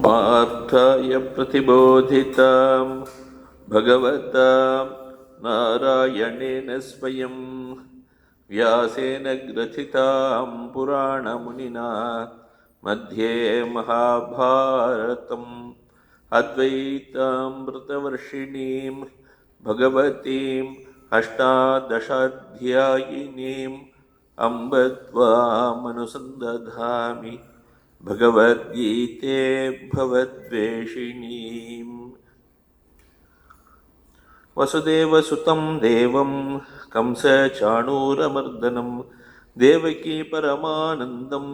पार्थाय प्रतिबोधितां भगवता नारायणेन स्वयं व्यासेन ग्रथितां पुराणमुनिना मध्ये महाभारतम् अद्वैतामृतवर्षिणीं भगवतीम् अष्टादशाध्यायिनीम् अम्ब त्वामनुसन्दधामि भगवद्गीते भवद्वेषिणीम्। वसुदेवसुतं देवं कंसचाणूरमर्दनं देवकी परमानन्दं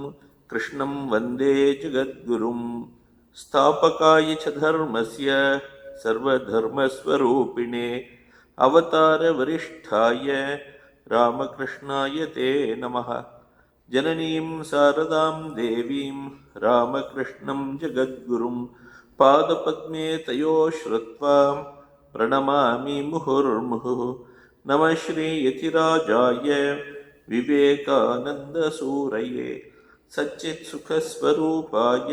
कृष्णं वन्दे जगद्गुरुं। स्थापकाय च धर्मस्य सर्वधर्मस्वरूपिणे अवतारवरिष्ठाय रामकृष्णाय ते नमः। जननीं शारदां देवीं रामकृष्णं जगद्गुरुं पादपद्मे तयोः श्रुत्वा प्रणमामि मुहुर्मुहुः। नमः श्रीयतिराजाय विवेकानन्दसूरये सच्चित्सुखस्वरूपाय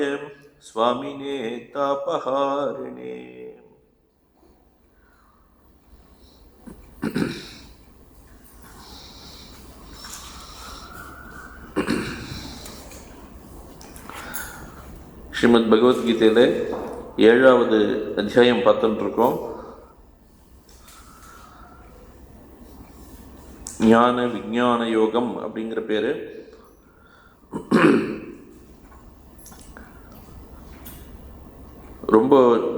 स्वामिने तापहारिणे। ஸ்ரீமத் பகவத்கீதையில் 7வது அத்தியாயம் பார்த்துட்டு இருக்கோம். ஞான விஞ்ஞான யோகம் அப்படிங்கிற பேர். ரொம்ப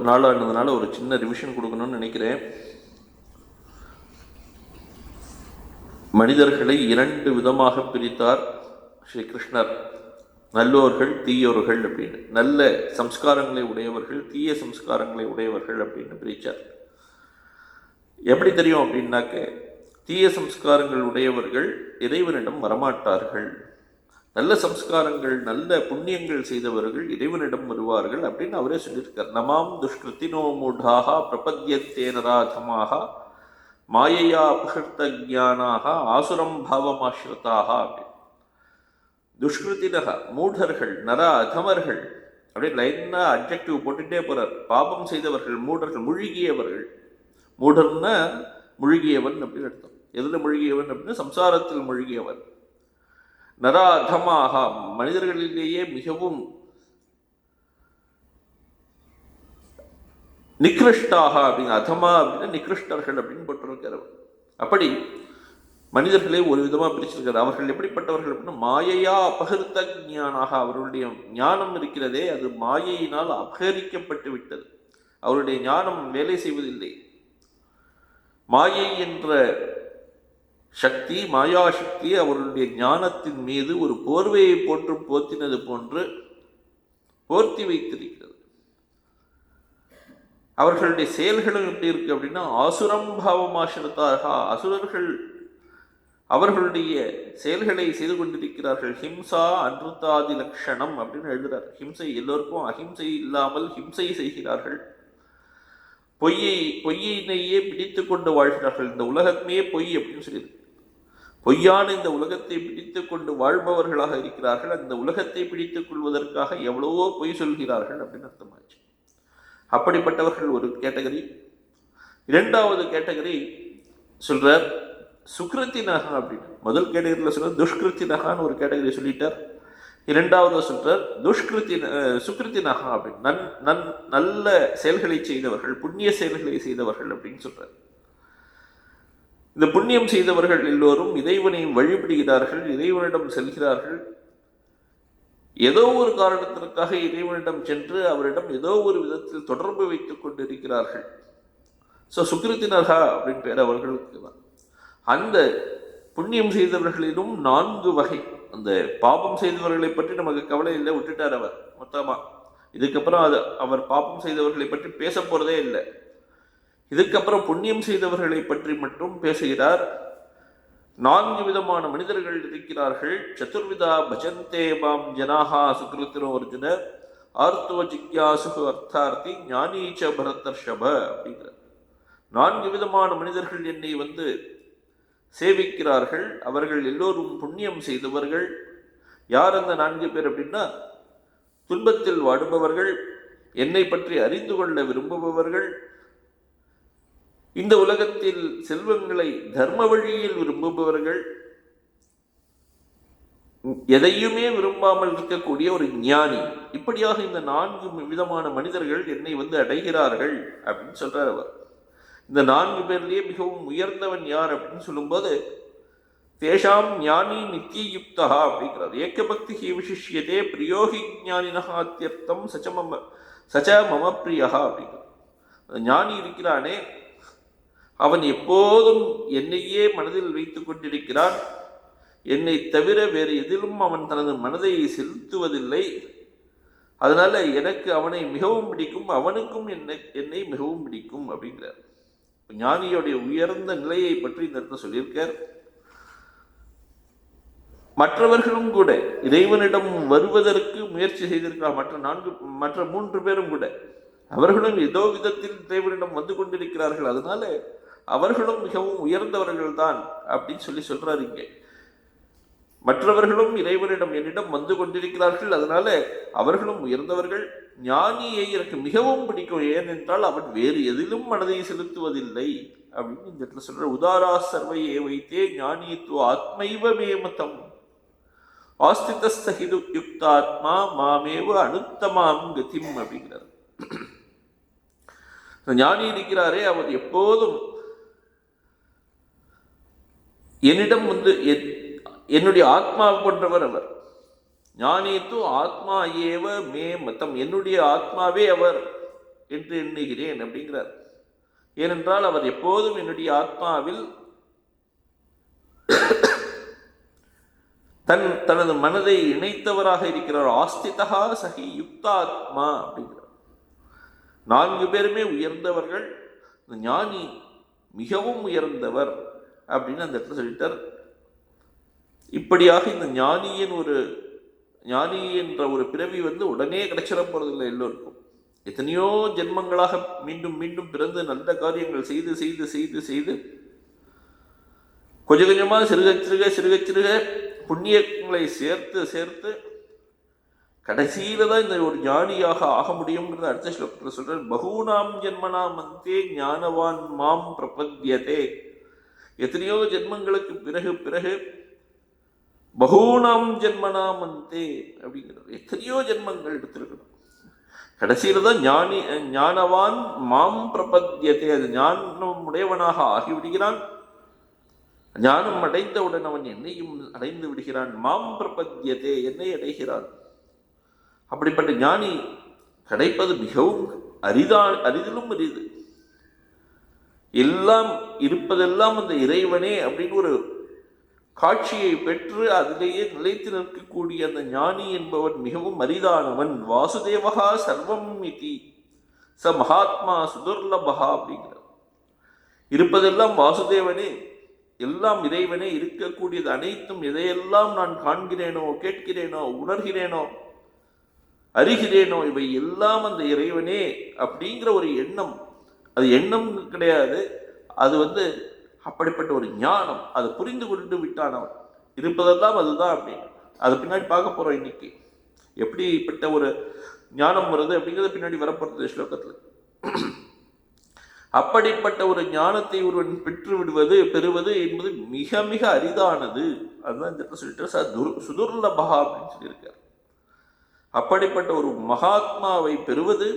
நாளானதுனால ஒரு சின்ன ரிவிஷன் கொடுக்கணும்னு நினைக்கிறேன். மனிதர்களை 2 விதமாக பிரித்தார் ஸ்ரீகிருஷ்ணர், நல்லோர்கள் தீயோர்கள் அப்படின்னு. நல்ல சம்ஸ்காரங்களை உடையவர்கள், தீய சம்ஸ்காரங்களை உடையவர்கள் அப்படின்னு பிரித்தார். எப்படி தெரியும் அப்படின்னாக்க, தீய சம்ஸ்காரங்கள் உடையவர்கள் இறைவனிடம் வரமாட்டார்கள், நல்ல சம்ஸ்காரங்கள் நல்ல புண்ணியங்கள் செய்தவர்கள் இறைவனிடம் வருவார்கள் அப்படின்னு அவரே சொல்லியிருக்கார். நமாம் துஷ்கிருத்தினோ மூடாக பிரபத்யத்தே நராதமாக மாயையா அபகிருத்த ஜானாக ஆசுரம் பாவமாஸ்ருதாக அப்படின்னு. துஷ்கிருத்தினக மூடர்கள், நர அதமர்கள் அப்படின்னு லைன்னா அட்ஜெக்டிவ் போட்டுட்டே போறார். பாபம் செய்தவர்கள், மூடர்கள், முழுகியவர்கள். மூடர்னா முழுகியவன் அப்படின்னு அர்த்தம். எதில் முழுகியவன் அப்படின்னா சம்சாரத்தில் முழுகியவன். நர அதமாக மனிதர்களிலேயே மிகவும் நிகிருஷ்டாக அப்படின்னு, அதமா அப்படின்னா நிகிருஷ்டர்கள் அப்படின்னு போட்டிருக்கிறவர். அப்படி மனிதர்களை ஒரு விதமாக பிரிச்சிருக்கிறார். அவர்கள் எப்படிப்பட்டவர்கள் அப்படின்னா மாயையா அபகிருத்த ஞானாக, அவர்களுடைய ஞானம் இருக்கிறதே அது மாயையினால் அபகரிக்கப்பட்டு விட்டது. அவருடைய ஞானம் வேலை செய்வதில்லை. மாயை என்ற சக்தி, மாயா சக்தி அவர்களுடைய ஞானத்தின் மீது ஒரு போர்வையை போன்று போர்த்தினது போன்று போர்த்தி வைத்திருக்கிறது. அவர்களுடைய செயல்களும் எப்படி இருக்கு அப்படின்னா ஆசுரம் பாவமாசிரதாக, அசுரர்கள் அவர்களுடைய செயல்களை செய்து கொண்டிருக்கிறார்கள். ஹிம்சா அன்ருத்தாதி லட்சணம் அப்படின்னு எழுதுறார். ஹிம்சை எல்லோருக்கும், அஹிம்சை இல்லாமல் ஹிம்சை செய்கிறார்கள். பொய்யினையே பிடித்து கொண்டு வாழ்கிறார்கள். இந்த உலகமே பொய் அப்படின்னு சொல்லி, பொய்யான இந்த உலகத்தை பிடித்து கொண்டு வாழ்பவர்களாக இருக்கிறார்கள். அந்த உலகத்தை பிடித்துக் கொள்வதற்காக எவ்வளவோ பொய் சொல்கிறார்கள் அப்படின்னு அர்த்தமாச்சு. அப்படிப்பட்டவர்கள் ஒரு கேட்டகரி. 2வது கேட்டகரி சொல்றார் சுக்ருத்தினகா அப்படின்னு. முதல் கேட்டகரியில் சொல்ற துஷ்கிருத்தினகான்னு ஒரு கேட்டகரி சொல்லிட்டார். 2வது சொல்றார் சுக்ருத்தினகா அப்படின்னு, நல்ல செயல்களை செய்தவர்கள், புண்ணிய செயல்களை செய்தவர்கள் அப்படின்னு சொல்றார். இந்த புண்ணியம் செய்தவர்கள் எல்லோரும் இறைவனை வழிபடுகிறார்கள், இறைவனிடம் செல்கிறார்கள். ஏதோ ஒரு காரணத்திற்காக இறைவனிடம் சென்று அவரிடம் ஏதோ ஒரு விதத்தில் தொடர்பு வைத்துக் கொண்டிருக்கிறார்கள். ஸோ சுக்ருத்தினகா அப்படின்னு பேர் அவர்களுக்கு தான். அந்த புண்ணியம் செய்தவர்களிலும் 4 வகை. அந்த பாபம் செய்தவர்களை பற்றி நமக்கு கவலை இல்லை, விட்டுட்டார் அவர் மொத்தமா. இதுக்கப்புறம் அவர் பாபம் செய்தவர்களை பற்றி பேச போறதே இல்லை. இதுக்கப்புறம் புண்ணியம் செய்தவர்களை பற்றி மட்டும் பேசுகிறார். 4 விதமான மனிதர்கள் இருக்கிறார்கள். சதுர்விதா பஜந்தே மாம் ஜனாஹா சுக்ருத்தினோ அர்ஜுன ஆர்த்தோ ஜிக்யாசு அர்த்தார்த்தி ஞானீச்ச பரதர்ஷப அப்படிங்கிறார். 4 விதமான மனிதர்கள் என்னை சேவிக்கிறார்கள். அவர்கள் எல்லோரும் புண்ணியம் செய்தவர்கள். யார் அந்த 4 பேர் அப்படின்னா, துன்பத்தில் வாடுபவர்கள், என்னை பற்றி அறிந்து கொள்ள விரும்புபவர்கள், இந்த உலகத்தில் செல்வங்களை தர்ம வழியில் விரும்புபவர்கள், எதையுமே விரும்பாமல் இருக்கக்கூடிய ஒரு ஞானி, இப்படியாக இந்த 4 விதமான மனிதர்கள் என்னை அடைகிறார்கள் அப்படின்னு சொல்றார் அவர். இந்த 4 பேர்லயே மிகவும் உயர்ந்தவன் யார் அப்படின்னு சொல்லும்போது, தேஷாம் ஞானி நித்தியுக்தா அப்படிங்கிறார். ஏகபக்தி விசிஷ்யதே பிரியோகி ஞானினஹாத்தியர்த்தம் சச்ச மம பிரியா அப்படிங்கிறார். ஞானி இருக்கிறானே, அவன் எப்போதும் என்னையே மனதில் வைத்துக் கொண்டிருக்கிறான். என்னை தவிர வேறு எதிலும் அவன் தனது மனதை செலுத்துவதில்லை. அதனால எனக்கு அவனை மிகவும் பிடிக்கும், அவனுக்கும் என்னை மிகவும் பிடிக்கும் அப்படிங்கிறார். ஞானியோடைய உயர்ந்த நிலையை பற்றி இந்த இடத்துல சொல்லியிருக்கார். மற்றவர்களும் கூட இறைவனிடம் வருவதற்கு முயற்சி செய்திருக்கிறார். மற்ற 3 பேரும் கூட அவர்களும் ஏதோ விதத்தில் இறைவனிடம் வந்து கொண்டிருக்கிறார்கள். அதனால அவர்களும் மிகவும் உயர்ந்தவர்கள் தான் அப்படின்னு சொல்றாரு இங்கே. மற்றவர்களும் இறைவனிடம் என்னிடம் வந்து கொண்டிருக்கிறார்கள், அதனால அவர்களும் உயர்ந்தவர்கள். ஞானியை எனக்கு மிகவும் பிடிக்கும், ஏனென்றால் அவன் வேறு எதிலும் மனதை செலுத்துவதில்லை அப்படின்னு இந்த இடத்துல சொல்ற. உதாரா சர்வையே வைத்தே ஞானித்துவ ஆத்மைவ மேமதம் ஆஸ்திதஸ்தஹிது யுக்தாத்மா மாமேவ அனுத்தமாம் கதிம் அப்படிங்கிறார். ஞானி இருக்கிறாரே, அவர் எப்போதும் என்னிடம் என்னுடைய ஆத்மா போன்றவர் அவர். ஞானித்து ஆத்மா ஏவ மே மதம், என்னுடைய ஆத்மாவே அவர் என்று எண்ணுகிறேன் அப்படிங்கிறார். ஏனென்றால் அவர் எப்போதும் என்னுடைய ஆத்மாவில் தனது மனதை இணைத்தவராக இருக்கிறார். ஆஸ்திதா சகி யுக்தாத்மா அப்படிங்கிறார். 4 பேருமே உயர்ந்தவர்கள், ஞானி மிகவும் உயர்ந்தவர் அப்படின்னு அந்த இடத்துல சொல்லிட்டார். இப்படியாக இந்த ஞானி என்ற ஒரு பிறவி உடனே கிடைச்சிட போறதில்லை எல்லோருக்கும். எத்தனையோ ஜென்மங்களாக மீண்டும் மீண்டும் பிறந்து நல்ல காரியங்கள் செய்து செய்து செய்து செய்து கொஞ்சம் கொஞ்சமா சிறுக புண்ணியங்களை சேர்த்து சேர்த்து கடைசியில தான் இந்த ஒரு ஞானியாக ஆக முடியும்ங்கிறத அடுத்த ஸ்லோகத்தில் சொல்ற. பகூனாம் ஜென்மனாம் அந்தே ஞானவான் மாம் பிரபத்யதே. எத்தனையோ ஜென்மங்களுக்கு பிறகு பகூனாம் ஜென்மனாம் அந்தே அப்படிங்கிறது. எத்தனையோ ஜென்மங்கள் எடுத்திருக்கணும், கடைசியில தான் ஞானவான் மாம் பிரபத்யதே, அது ஞானம் உடையவனாக ஆகிவிடுகிறான். ஞானம் அடைந்தவுடன் அவன் என்னையும் அடைந்து விடுகிறான். மாம் பிரபத்யதே, என்னை அடைகிறான். அப்படிப்பட்ட ஞானி கிடைப்பது மிகவும் அரிதிலும் அரிது. எல்லாம் இருப்பதெல்லாம் அந்த இறைவனே அப்படின்னு ஒரு காட்சியை பெற்று அதிலேயே நிலைத்து நிற்கக்கூடிய அந்த ஞானி என்பவன் மிகவும் அரிதானவன். வாசுதேவகா சர்வம் இதி ச மகாத்மா சுதுர்லபகா அப்படிங்கிறார். இருப்பதெல்லாம் வாசுதேவனே, எல்லாம் இறைவனே, இருக்கக்கூடியது அனைத்தும் எதையெல்லாம் நான் காண்கிறேனோ, கேட்கிறேனோ, உணர்கிறேனோ, அறிகிறேனோ, இவை எல்லாம் அந்த இறைவனே அப்படிங்கிற ஒரு எண்ணம். அது எண்ணம் கிடையாது, அது அப்படிப்பட்ட ஒரு ஞானம். அதை புரிந்து கொண்டு விட்டானவன். இருப்பதெல்லாம் அதுதான் அப்படின்னு அதை பின்னாடி பார்க்க போறோம். இன்னைக்கு எப்படிப்பட்ட ஒரு ஞானம் வருது அப்படிங்கிறத பின்னாடி வரப்போறது ஸ்லோகத்தில். அப்படிப்பட்ட ஒரு ஞானத்தை ஒருவன் பெறுவது என்பது மிக மிக அரிதானது. அதுதான் இந்த சொல்லிட்டு சுதுர்லபகா அப்படின்னு சொல்லியிருக்கார். அப்படிப்பட்ட ஒரு மகாத்மாவை பெறுவது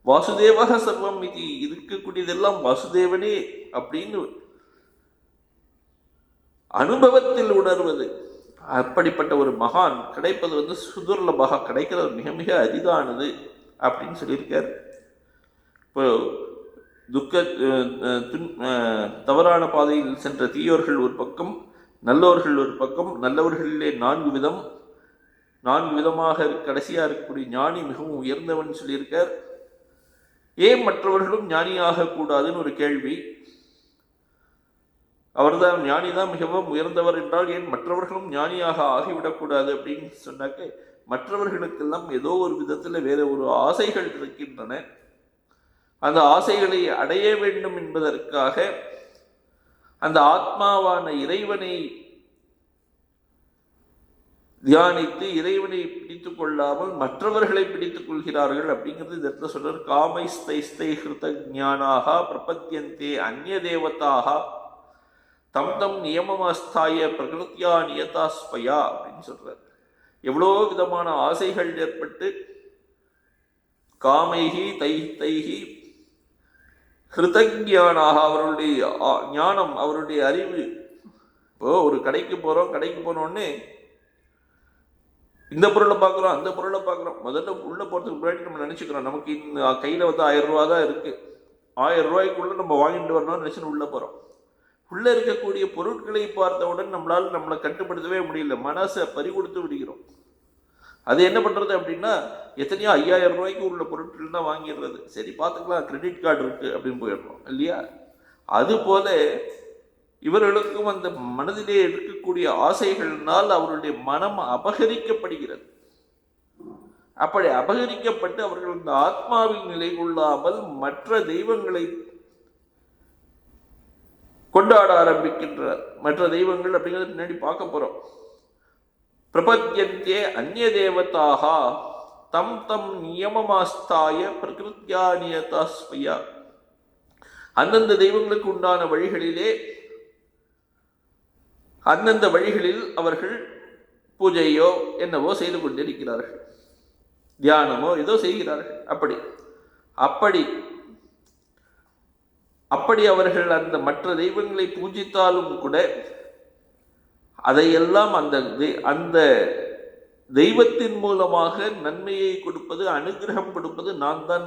வாசுதேவக சர்வம் இது, இருக்கக்கூடியதெல்லாம் வாசுதேவனே அப்படின்னு அனுபவத்தில் உணர்வது. அப்படிப்பட்ட ஒரு மகான் கிடைப்பது சுதுர்லபகா, கிடைக்கிறது மிக மிக அரிதானது அப்படின்னு சொல்லியிருக்கார். இப்போ தவறான பாதையில் சென்ற தீயோர்கள் ஒரு பக்கம், நல்லவர்கள் ஒரு பக்கம். நல்லவர்களிலே 4 விதமாக கடைசியாக இருக்கக்கூடிய ஞானி மிகவும் உயர்ந்தவன் சொல்லியிருக்கார். ஏன் மற்றவர்களும் ஞானியாக கூடாதுன்னு ஒரு கேள்வி. அவர்தான் ஞானி தான் மிகவும் உயர்ந்தவர் என்றால் ஏன் மற்றவர்களும் ஞானியாக ஆகிவிடக்கூடாது அப்படின்னு சொன்னாக்க, மற்றவர்களுக்கெல்லாம் ஏதோ ஒரு விதத்தில் வேற ஒரு ஆசைகள் இருக்கின்றன. அந்த ஆசைகளை அடைய வேண்டும் என்பதற்காக அந்த ஆத்மாவான இறைவனை தியானித்து இறைவனை பிடித்துக் கொள்ளாமல் மற்றவர்களை பிடித்துக் கொள்கிறார்கள் அப்படிங்கிறது இந்த இடத்துல சொல்றார். காமைஸ்தை ஹிருத ஞானாக பிரபத்தியந்தே அந்நிய தேவதாக தம் தம் நியமமாஸ்தாய பிரகிருத்தியா நியதாஸ்பயா அப்படின்னு சொல்றார். எவ்வளோ விதமான ஆசைகள் ஏற்பட்டு காமைகி தைஹி ஹிருதஞானாக அவருடைய ஞானம் அவருடைய அறிவு. இப்போ ஒரு கடைக்கு போனோடனே இந்த பொருளை பார்க்குறோம் அந்த பொருளை பார்க்குறோம். முதல்ல உள்ள போகிறதுக்கு முன்னாடி நம்ம நினச்சிக்கிறோம் நமக்கு இந்த கையில் 1000 ரூபா தான் இருக்குது, 1000 ரூபாய்க்குள்ளே நம்ம வாங்கிட்டு வரணும்னு நினச்சின்னு உள்ளே போகிறோம். உள்ளே இருக்கக்கூடிய பொருட்களை பார்த்தவுடன் நம்மளை கட்டுப்படுத்தவே முடியல, மனசை பறிகொடுத்து விடுகிறோம். அது என்ன பண்ணுறது அப்படின்னா எத்தனையோ 5000 ரூபாய்க்கு உள்ள பொருட்கள் தான் வாங்கிடுறது. சரி பார்த்துக்கலாம், கிரெடிட் கார்டு இருக்குது அப்படின்னு போயிடுறோம் இல்லையா? அதுபோல இவர்களுக்கும் அந்த மனதிலே இருக்கக்கூடிய ஆசைகளினால் அவருடைய மனம் அபகரிக்கப்படுகிறது. அப்படி அபகரிக்கப்பட்டு அவர்கள் இந்த ஆத்மாவின் நிலை கொள்ளாமல் மற்ற தெய்வங்களை கொண்டாட ஆரம்பிக்கின்றனர். மற்ற தெய்வங்கள் அப்படிங்கிறது பின்னாடி பார்க்க போறோம். பிரபத்யந்தே அந்நிய தேவதாக தம் தம் நியமமாஸ்தாய பிரகிருத்தியா நியதாஸ்பயா. அந்தந்த தெய்வங்களுக்கு உண்டான வழிகளிலே அந்தந்த வழிகளில் அவர்கள் பூஜையோ என்னவோ செய்து கொண்டிருக்கிறார்கள், தியானமோ ஏதோ செய்கிறார்கள். அப்படி அவர்கள் அந்த மற்ற தெய்வங்களை பூஜித்தாலும் கூட அதையெல்லாம் அந்த தெய்வத்தின் மூலமாக நன்மையை கொடுப்பது, அனுகிரகம் கொடுப்பது நான் தான்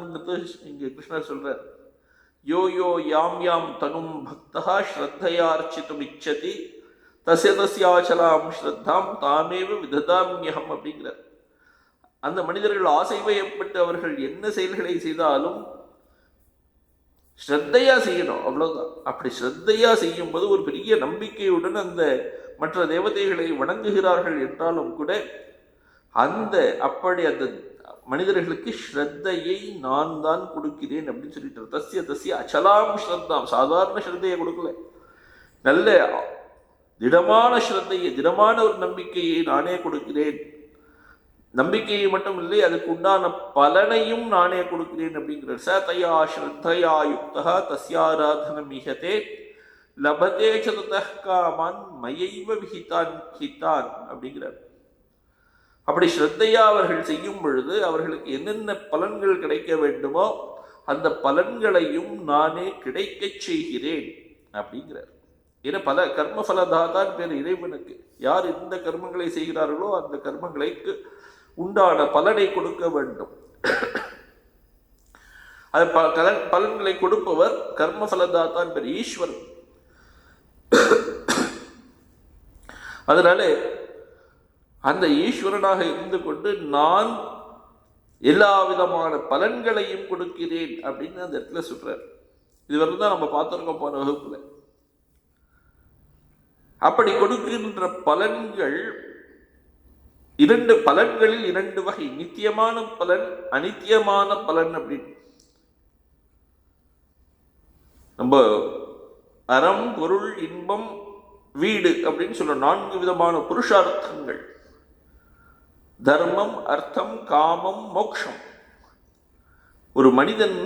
இங்கே கிருஷ்ணர் சொல்றார். யோ யோ யாம் யாம் தனும் பக்தா ஸ்ரத்தையார்ச்சித்தும் இச்சதி தஸ்யாச்சலாம் ஸ்ரத்தாம் தாமேவ விததாமியகம் அப்படிங்கிறார். அந்த மனிதர்கள் ஆசை வயப்பட்டு அவர்கள் என்ன செயல்களை செய்தாலும் ஸ்ரத்தையா செய்யணும், அவ்வளவுதான். அப்படி ஸ்ரத்தையா செய்யும் போது ஒரு பெரிய நம்பிக்கையுடன் அந்த மற்ற தேவதைகளை வணங்குகிறார்கள் என்றாலும் கூட அந்த மனிதர்களுக்கு ஸ்ரத்தையை நான் தான் கொடுக்கிறேன் அப்படின்னு சொல்லிட்டு தஸ்ய அச்சலாம் ஸ்ரத்தாம், சாதாரண ஸ்ரத்தையை கொடுக்கல, நல்ல திடமான ஸ்ரத்தையை, திடமான ஒரு நம்பிக்கையை நானே கொடுக்கிறேன். நம்பிக்கையை மட்டும் இல்லை, அதுக்கு உண்டான பலனையும் நானே கொடுக்கிறேன் அப்படிங்கிறார். சதயா ஸ்ரத்தையா யுக்தா தஸ்யாராதன மிகதே லபதே சததः காமான் மயைவ விஹிதான் ஹிதான் அப்படிங்கிறார். அப்படி ஸ்ரத்தையா அவர்கள் செய்யும் பொழுது அவர்களுக்கு என்னென்ன பலன்கள் கிடைக்க வேண்டுமோ அந்த பலன்களையும் நானே கிடைக்க செய்கிறேன் அப்படிங்கிறார். ஏன்னா பல கர்மபலதாதான் பேர் இறைவனுக்கு. யார் எந்த கர்மங்களை செய்கிறார்களோ அந்த கர்மங்களுக்கு உண்டான பலனை கொடுக்க வேண்டும். அது பலன்களை கொடுப்பவர் கர்மபலதாதான் பேர் ஈஸ்வரன். அதனால அந்த ஈஸ்வரனாக இருந்து கொண்டு நான் எல்லா விதமான பலன்களையும் கொடுக்கிறேன் அப்படின்னு அந்த இடத்துல சொல்றார். இதுவரை தான் நம்ம பார்த்திருக்கோம் போன வகுப்புல. அப்படி கொடுக்கின்ற பலன்கள் பலன்களில் 2 வகை, நித்தியமான பலன், அனித்தியமான பலன் அப்படின்னு. நம்ம அறம், பொருள், இன்பம், வீடு அப்படின்னு சொல்ற 4 விதமான புருஷார்த்தங்கள், தர்மம், அர்த்தம், காமம், மோக்ஷம். ஒரு மனிதன்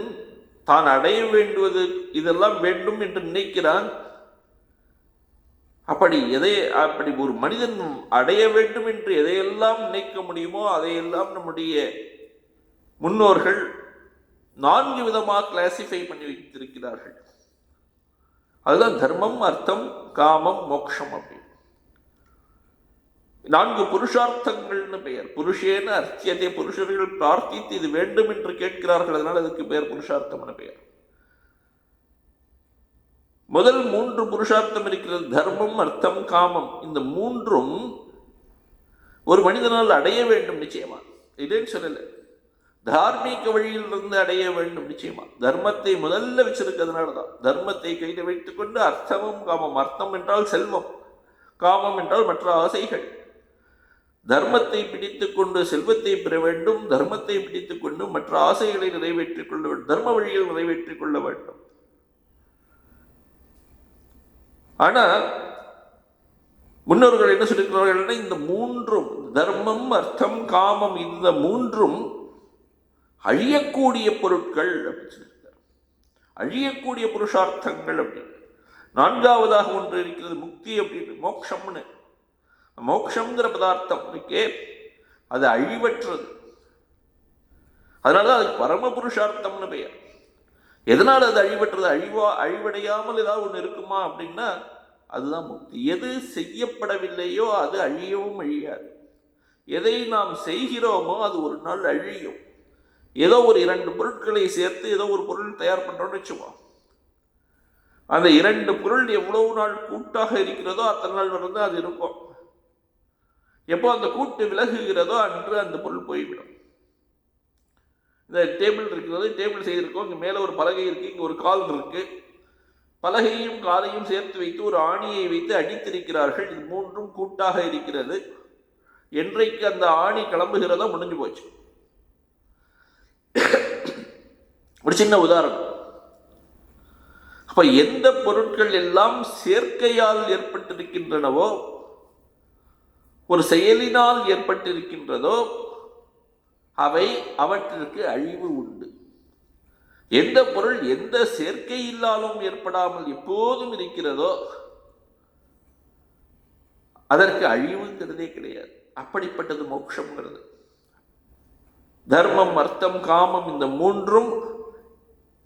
தான் அடைய வேண்டுவது இதெல்லாம் வேண்டும் என்று நினைக்கிறான். அப்படி ஒரு மனிதன் அடைய வேண்டும் என்று எதையெல்லாம் நினைக்க முடியுமோ அதையெல்லாம் நம்முடைய முன்னோர்கள் 4 விதமாக கிளாசிஃபை பண்ணி வைத்திருக்கிறார்கள். அதுதான் தர்மம், அர்த்தம், காமம், மோக்ஷம் அப்படி 4 புருஷார்த்தங்கள்னு பெயர். புருஷேன அர்த்தியத்தை, புருஷர்கள் பிரார்த்தித்து இது வேண்டும் என்று கேட்கிறார்கள், அதனால அதுக்கு பெயர் புருஷார்த்தம்னு பெயர். முதல் 3 புருஷார்த்தம் இருக்கிறது, தர்மம், அர்த்தம், காமம். இந்த 3ம் ஒரு மனிதனால் அடைய வேண்டும் நிச்சயமா, இல்லைன்னு சொல்லல. தார்மீக வழியிலிருந்து அடைய வேண்டும் நிச்சயமா. தர்மத்தை முதல்ல வச்சிருக்கிறதுனாலதான் தர்மத்தை கையில் வைத்துக் கொண்டு அர்த்தமும் காமம். அர்த்தம் என்றால் செல்வம், காமம் என்றால் மற்ற ஆசைகள். தர்மத்தை பிடித்துக் கொண்டு செல்வத்தை பெற வேண்டும், தர்மத்தை பிடித்துக் கொண்டு மற்ற ஆசைகளை நிறைவேற்றிக் கொள்ள வேண்டும், தர்ம வழியில் நிறைவேற்றிக் கொள்ள வேண்டும். ஆனா முன்னோர்கள் என்ன சொல்லியிருக்கிறார்கள்? இந்த மூன்றும், தர்மம், அர்த்தம், காமம், இந்த மூன்றும் அழியக்கூடிய பொருட்கள் அப்படின்னு சொல்லியிருக்கார். அழியக்கூடிய புருஷார்த்தங்கள் அப்படின்னு. நான்காவதாக ஒன்று இருக்கிறது, முக்தி அப்படின்னு, மோட்சம்னு. மோட்சம்ங்கிற பதார்த்தம் இருக்கே, அது அழிவற்றது. அதனால அதுக்கு பரம புருஷார்த்தம்னு பெயர். எதனால் அது அழிவற்றது? அழிவடையாமல் ஏதாவது ஒன்று இருக்குமா அப்படின்னா அதுதான் முக்தி. எது செய்யப்படவில்லையோ அது அழியவும் அழியாது. எதை நாம் செய்கிறோமோ அது ஒரு நாள் அழியும். ஏதோ ஒரு 2 பொருட்களை சேர்த்து ஏதோ ஒரு பொருள் தயார் பண்ணுறோம்னு வச்சுப்போம். அந்த 2 பொருள் எவ்வளவு நாள் கூட்டாக இருக்கிறதோ அத்தனை நாள் வந்து அது இருக்கும். எப்போ அந்த கூட்டு விலகுகிறதோ அன்று அந்த பொருள் போய்விடும். இந்த டேபிள் இருக்கிறது, டேபிள் செய்திருக்கோம், இங்கே மேலே ஒரு பலகை இருக்குது, இங்கே ஒரு கால் இருக்குது. பலகையும் காலையும் சேர்த்து வைத்து ஒரு ஆணியை வைத்து அடித்திருக்கிறார்கள். இது மூன்றும் கூட்டாக இருக்கிறது. என்றைக்கு அந்த ஆணி கிளம்புகிறதோ முடிஞ்சு போச்சு. ஒரு சின்ன உதாரணம். அப்ப எந்த பொருட்கள் எல்லாம் சேர்க்கையால் ஏற்பட்டிருக்கின்றனவோ, ஒரு செயலினால் ஏற்பட்டிருக்கின்றதோ, அவை அவற்றிற்கு அழிவு உண்டு. எந்த பொருள் எந்த சேர்க்கை இல்லாலும் ஏற்படாமல் எப்போதும் இருக்கிறதோ அதற்கு அழிவுங்கிறதே கிடையாது. அப்படிப்பட்டது மோட்சம்ங்கிறது. தர்மம், அர்த்தம், காமம், இந்த மூன்றும்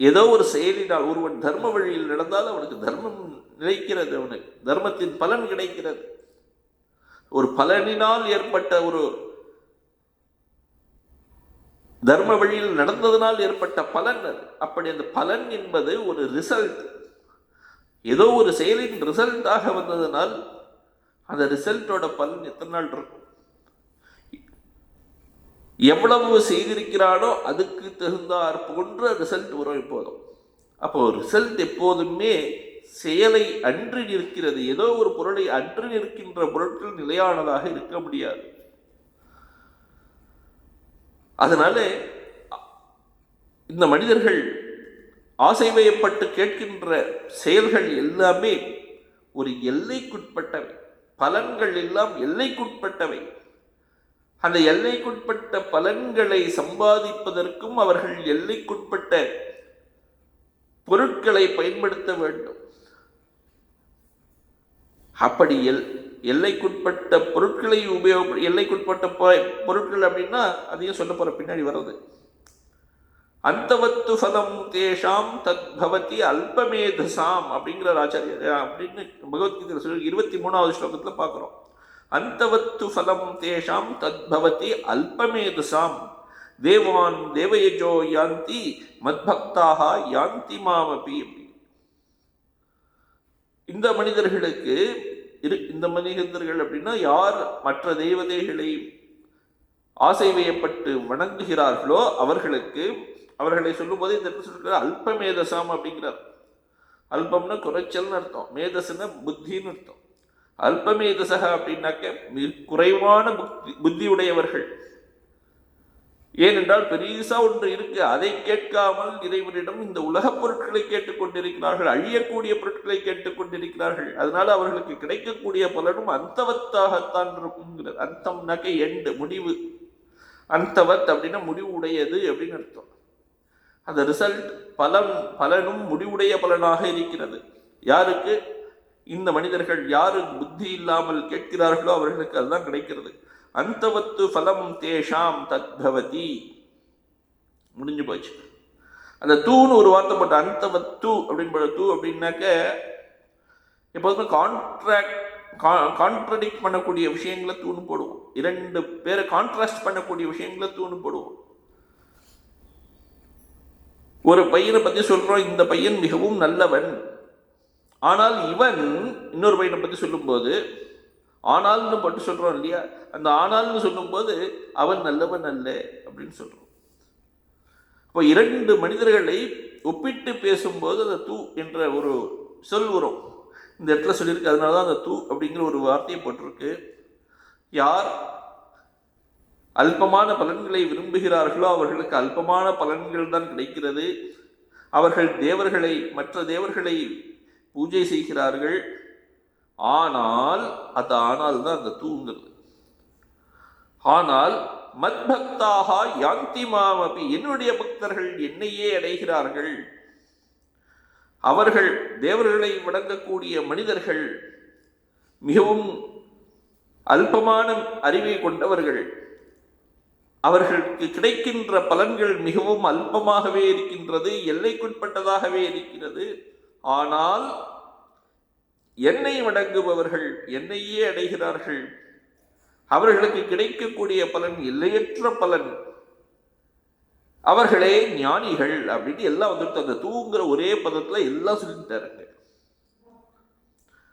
ஏதோ ஒரு செயலினால், ஒருவன் தர்ம வழியில் நடந்தால் அவனுக்கு தர்மம் நிலைக்கிறது, அவனுக்கு தர்மத்தின் பலன் கிடைக்கிறது. ஒரு பலனினால் ஏற்பட்ட ஒரு தர்ம வழியில் நடந்ததனால் ஏற்பட்ட பலன் அது. அப்படி அந்த பலன் என்பது ஒரு ரிசல்ட், ஏதோ ஒரு செயலின் ரிசல்ட்டாக வந்ததனால் அந்த ரிசல்ட்டோட பலன் எத்தனை நாள் இருக்கும்? எவ்வளவு செய்திருக்கிறானோ அதுக்கு தகுந்தார் போன்ற ரிசல்ட் வரும் எப்போதும். அப்போ ரிசல்ட் எப்போதுமே செயலை அன்று நிற்கிறது. ஏதோ ஒரு பொருளை அன்று நிற்கின்ற பொருட்கள் நிலையானதாக இருக்க முடியாது. அதனால இந்த மனிதர்கள் ஆசை வயப்பட்டு கேட்கின்ற செயல்கள் எல்லாமே ஒரு எல்லைக்குட்பட்டவை. பலன்கள் எல்லாம் எல்லைக்குட்பட்டவை. அந்த எல்லைக்குட்பட்ட பலன்களை சம்பாதிப்பதற்கும் அவர்கள் எல்லைக்குட்பட்ட பொருட்களை பயன்படுத்த வேண்டும். அப்படி எல்லைக்குட்பட்ட பொருட்களை எல்லைக்குட்பட்ட பொருட்கள் அப்படின்னா அதையும் சொல்ல போற பின்னாடி வர்றது. அந்தவத்து ஃபலம் தேஷாம் தத் பவதி அல்பமேதசாம் அப்படிங்கிற ஆச்சாரியர் அப்படின்னு பகவத்கீதை சொல்லி 23வது ஸ்லோகத்துல பார்க்கிறோம். அந்தவத்து ஃபலம் தேஷாம் தத் பவதி அல்பமேதசாம் தேவான் தேவயஜோ யாந்தி மத்பக்தாக யாந்தி மாமபி. இந்த மனிதர்களுக்கு இந்த மனிதர்கள் அப்படின்னா யார் மற்ற தேவதைகளை ஆசை வயப்பட்டு வணங்குகிறார்களோ அவர்களை சொல்லும் போது இந்த சொல்ற அல்பமேதசாம் அப்படிங்கிறார். அல்பம்னா குறைச்சல்னு அர்த்தம், மேதஸ்னா புத்தின்னு அர்த்தம். அல்பமேதசக அப்படின்னாக்க குறைவான புத்தி உடையவர்கள். ஏனென்றால் பெரிசா ஒன்று இருக்கு, அதை கேட்காமல் இறைவனிடம் இந்த உலகப் பொருட்களை கேட்டுக்கொண்டிருக்கிறார்கள், அழியக்கூடிய பொருட்களை கேட்டுக்கொண்டிருக்கிறார்கள். அதனால அவர்களுக்கு கிடைக்கக்கூடிய பலனும் அந்தவத்தாகத்தான் இருக்குங்கிறது. அந்தம்னாக்க எண்டு, முடிவு. அந்தவத் அப்படின்னா முடிவு உடையது அப்படின்னு அர்த்தம். அந்த ரிசல்ட் பலனும் முடிவுடைய பலனாக இருக்கிறது. யாருக்கு? இந்த மனிதர்கள் யாரு புத்தி இல்லாமல் கேட்கிறார்களோ அவர்களுக்கு அதுதான் கிடைக்கிறது. அந்தவத்து ஃபலம் தேஷாம் தத்பவதி. முடிஞ்சு போச்சு. அந்த தூன்னு ஒரு வார்த்தை போட்ட அந்தவத்து அப்படின்னு தூ அப்படின்னாக்க எப்போதுமே கான்ட்ரடிக்ட் பண்ணக்கூடிய விஷயங்களை தூணு போடுவோம். 2 பேரை கான்ட்ராஸ்ட் பண்ணக்கூடிய விஷயங்களை தூணு போடுவோம். ஒரு பையனை பத்தி சொல்றோம், இந்த பையன் மிகவும் நல்லவன். ஆனால் இவன் இன்னொரு பையனை பத்தி சொல்லும் போது ஆனால்னு பட்டு சொல்றோம் இல்லையா, அந்த ஆனால்னு சொல்லும் போது அவன் நல்லவன் அல்ல அப்படின்னு சொல்றோம். இப்போ 2 மனிதர்களை ஒப்பிட்டு பேசும்போது அந்த தூ என்ற ஒரு சொல் வரும். இந்த இடத்துல சொல்லியிருக்கு. அதனாலதான் அந்த தூ அப்படிங்கிற ஒரு வார்த்தையை போட்டிருக்கு. யார் அல்பமான பலன்களை விரும்புகிறார்களோ அவர்களுக்கு அல்பமான பலன்கள் தான் கிடைக்கிறது. அவர்கள் மற்ற தேவர்களை பூஜை செய்கிறார்கள். ஆனால் அது ஆனால் தான் அந்த தூங்கிறது. ஆனால் மத்பக்தாக யாந்தி மாமபி, என்னுடைய பக்தர்கள் என்னையே அடைகிறார்கள். அவர்கள் தேவர்களை வணங்கக்கூடிய மனிதர்கள், மிகவும் அல்பமான அறிவை கொண்டவர்கள். அவர்களுக்கு கிடைக்கின்ற பலன்கள் மிகவும் அல்பமாகவே இருக்கின்றது, எல்லைக்குட்பட்டதாகவே இருக்கிறது. ஆனால் என்னை வணங்குபவர்கள் என்னையே அடைகிறார்கள். அவர்களுக்கு கிடைக்கக்கூடிய பலன் எல்லையற்ற பலன். அவர்களே ஞானிகள் அப்படின்னு எல்லாம் வந்துட்டு அந்த தூங்குற ஒரே பதத்துல எல்லாம் சொல்லிட்டாருங்க.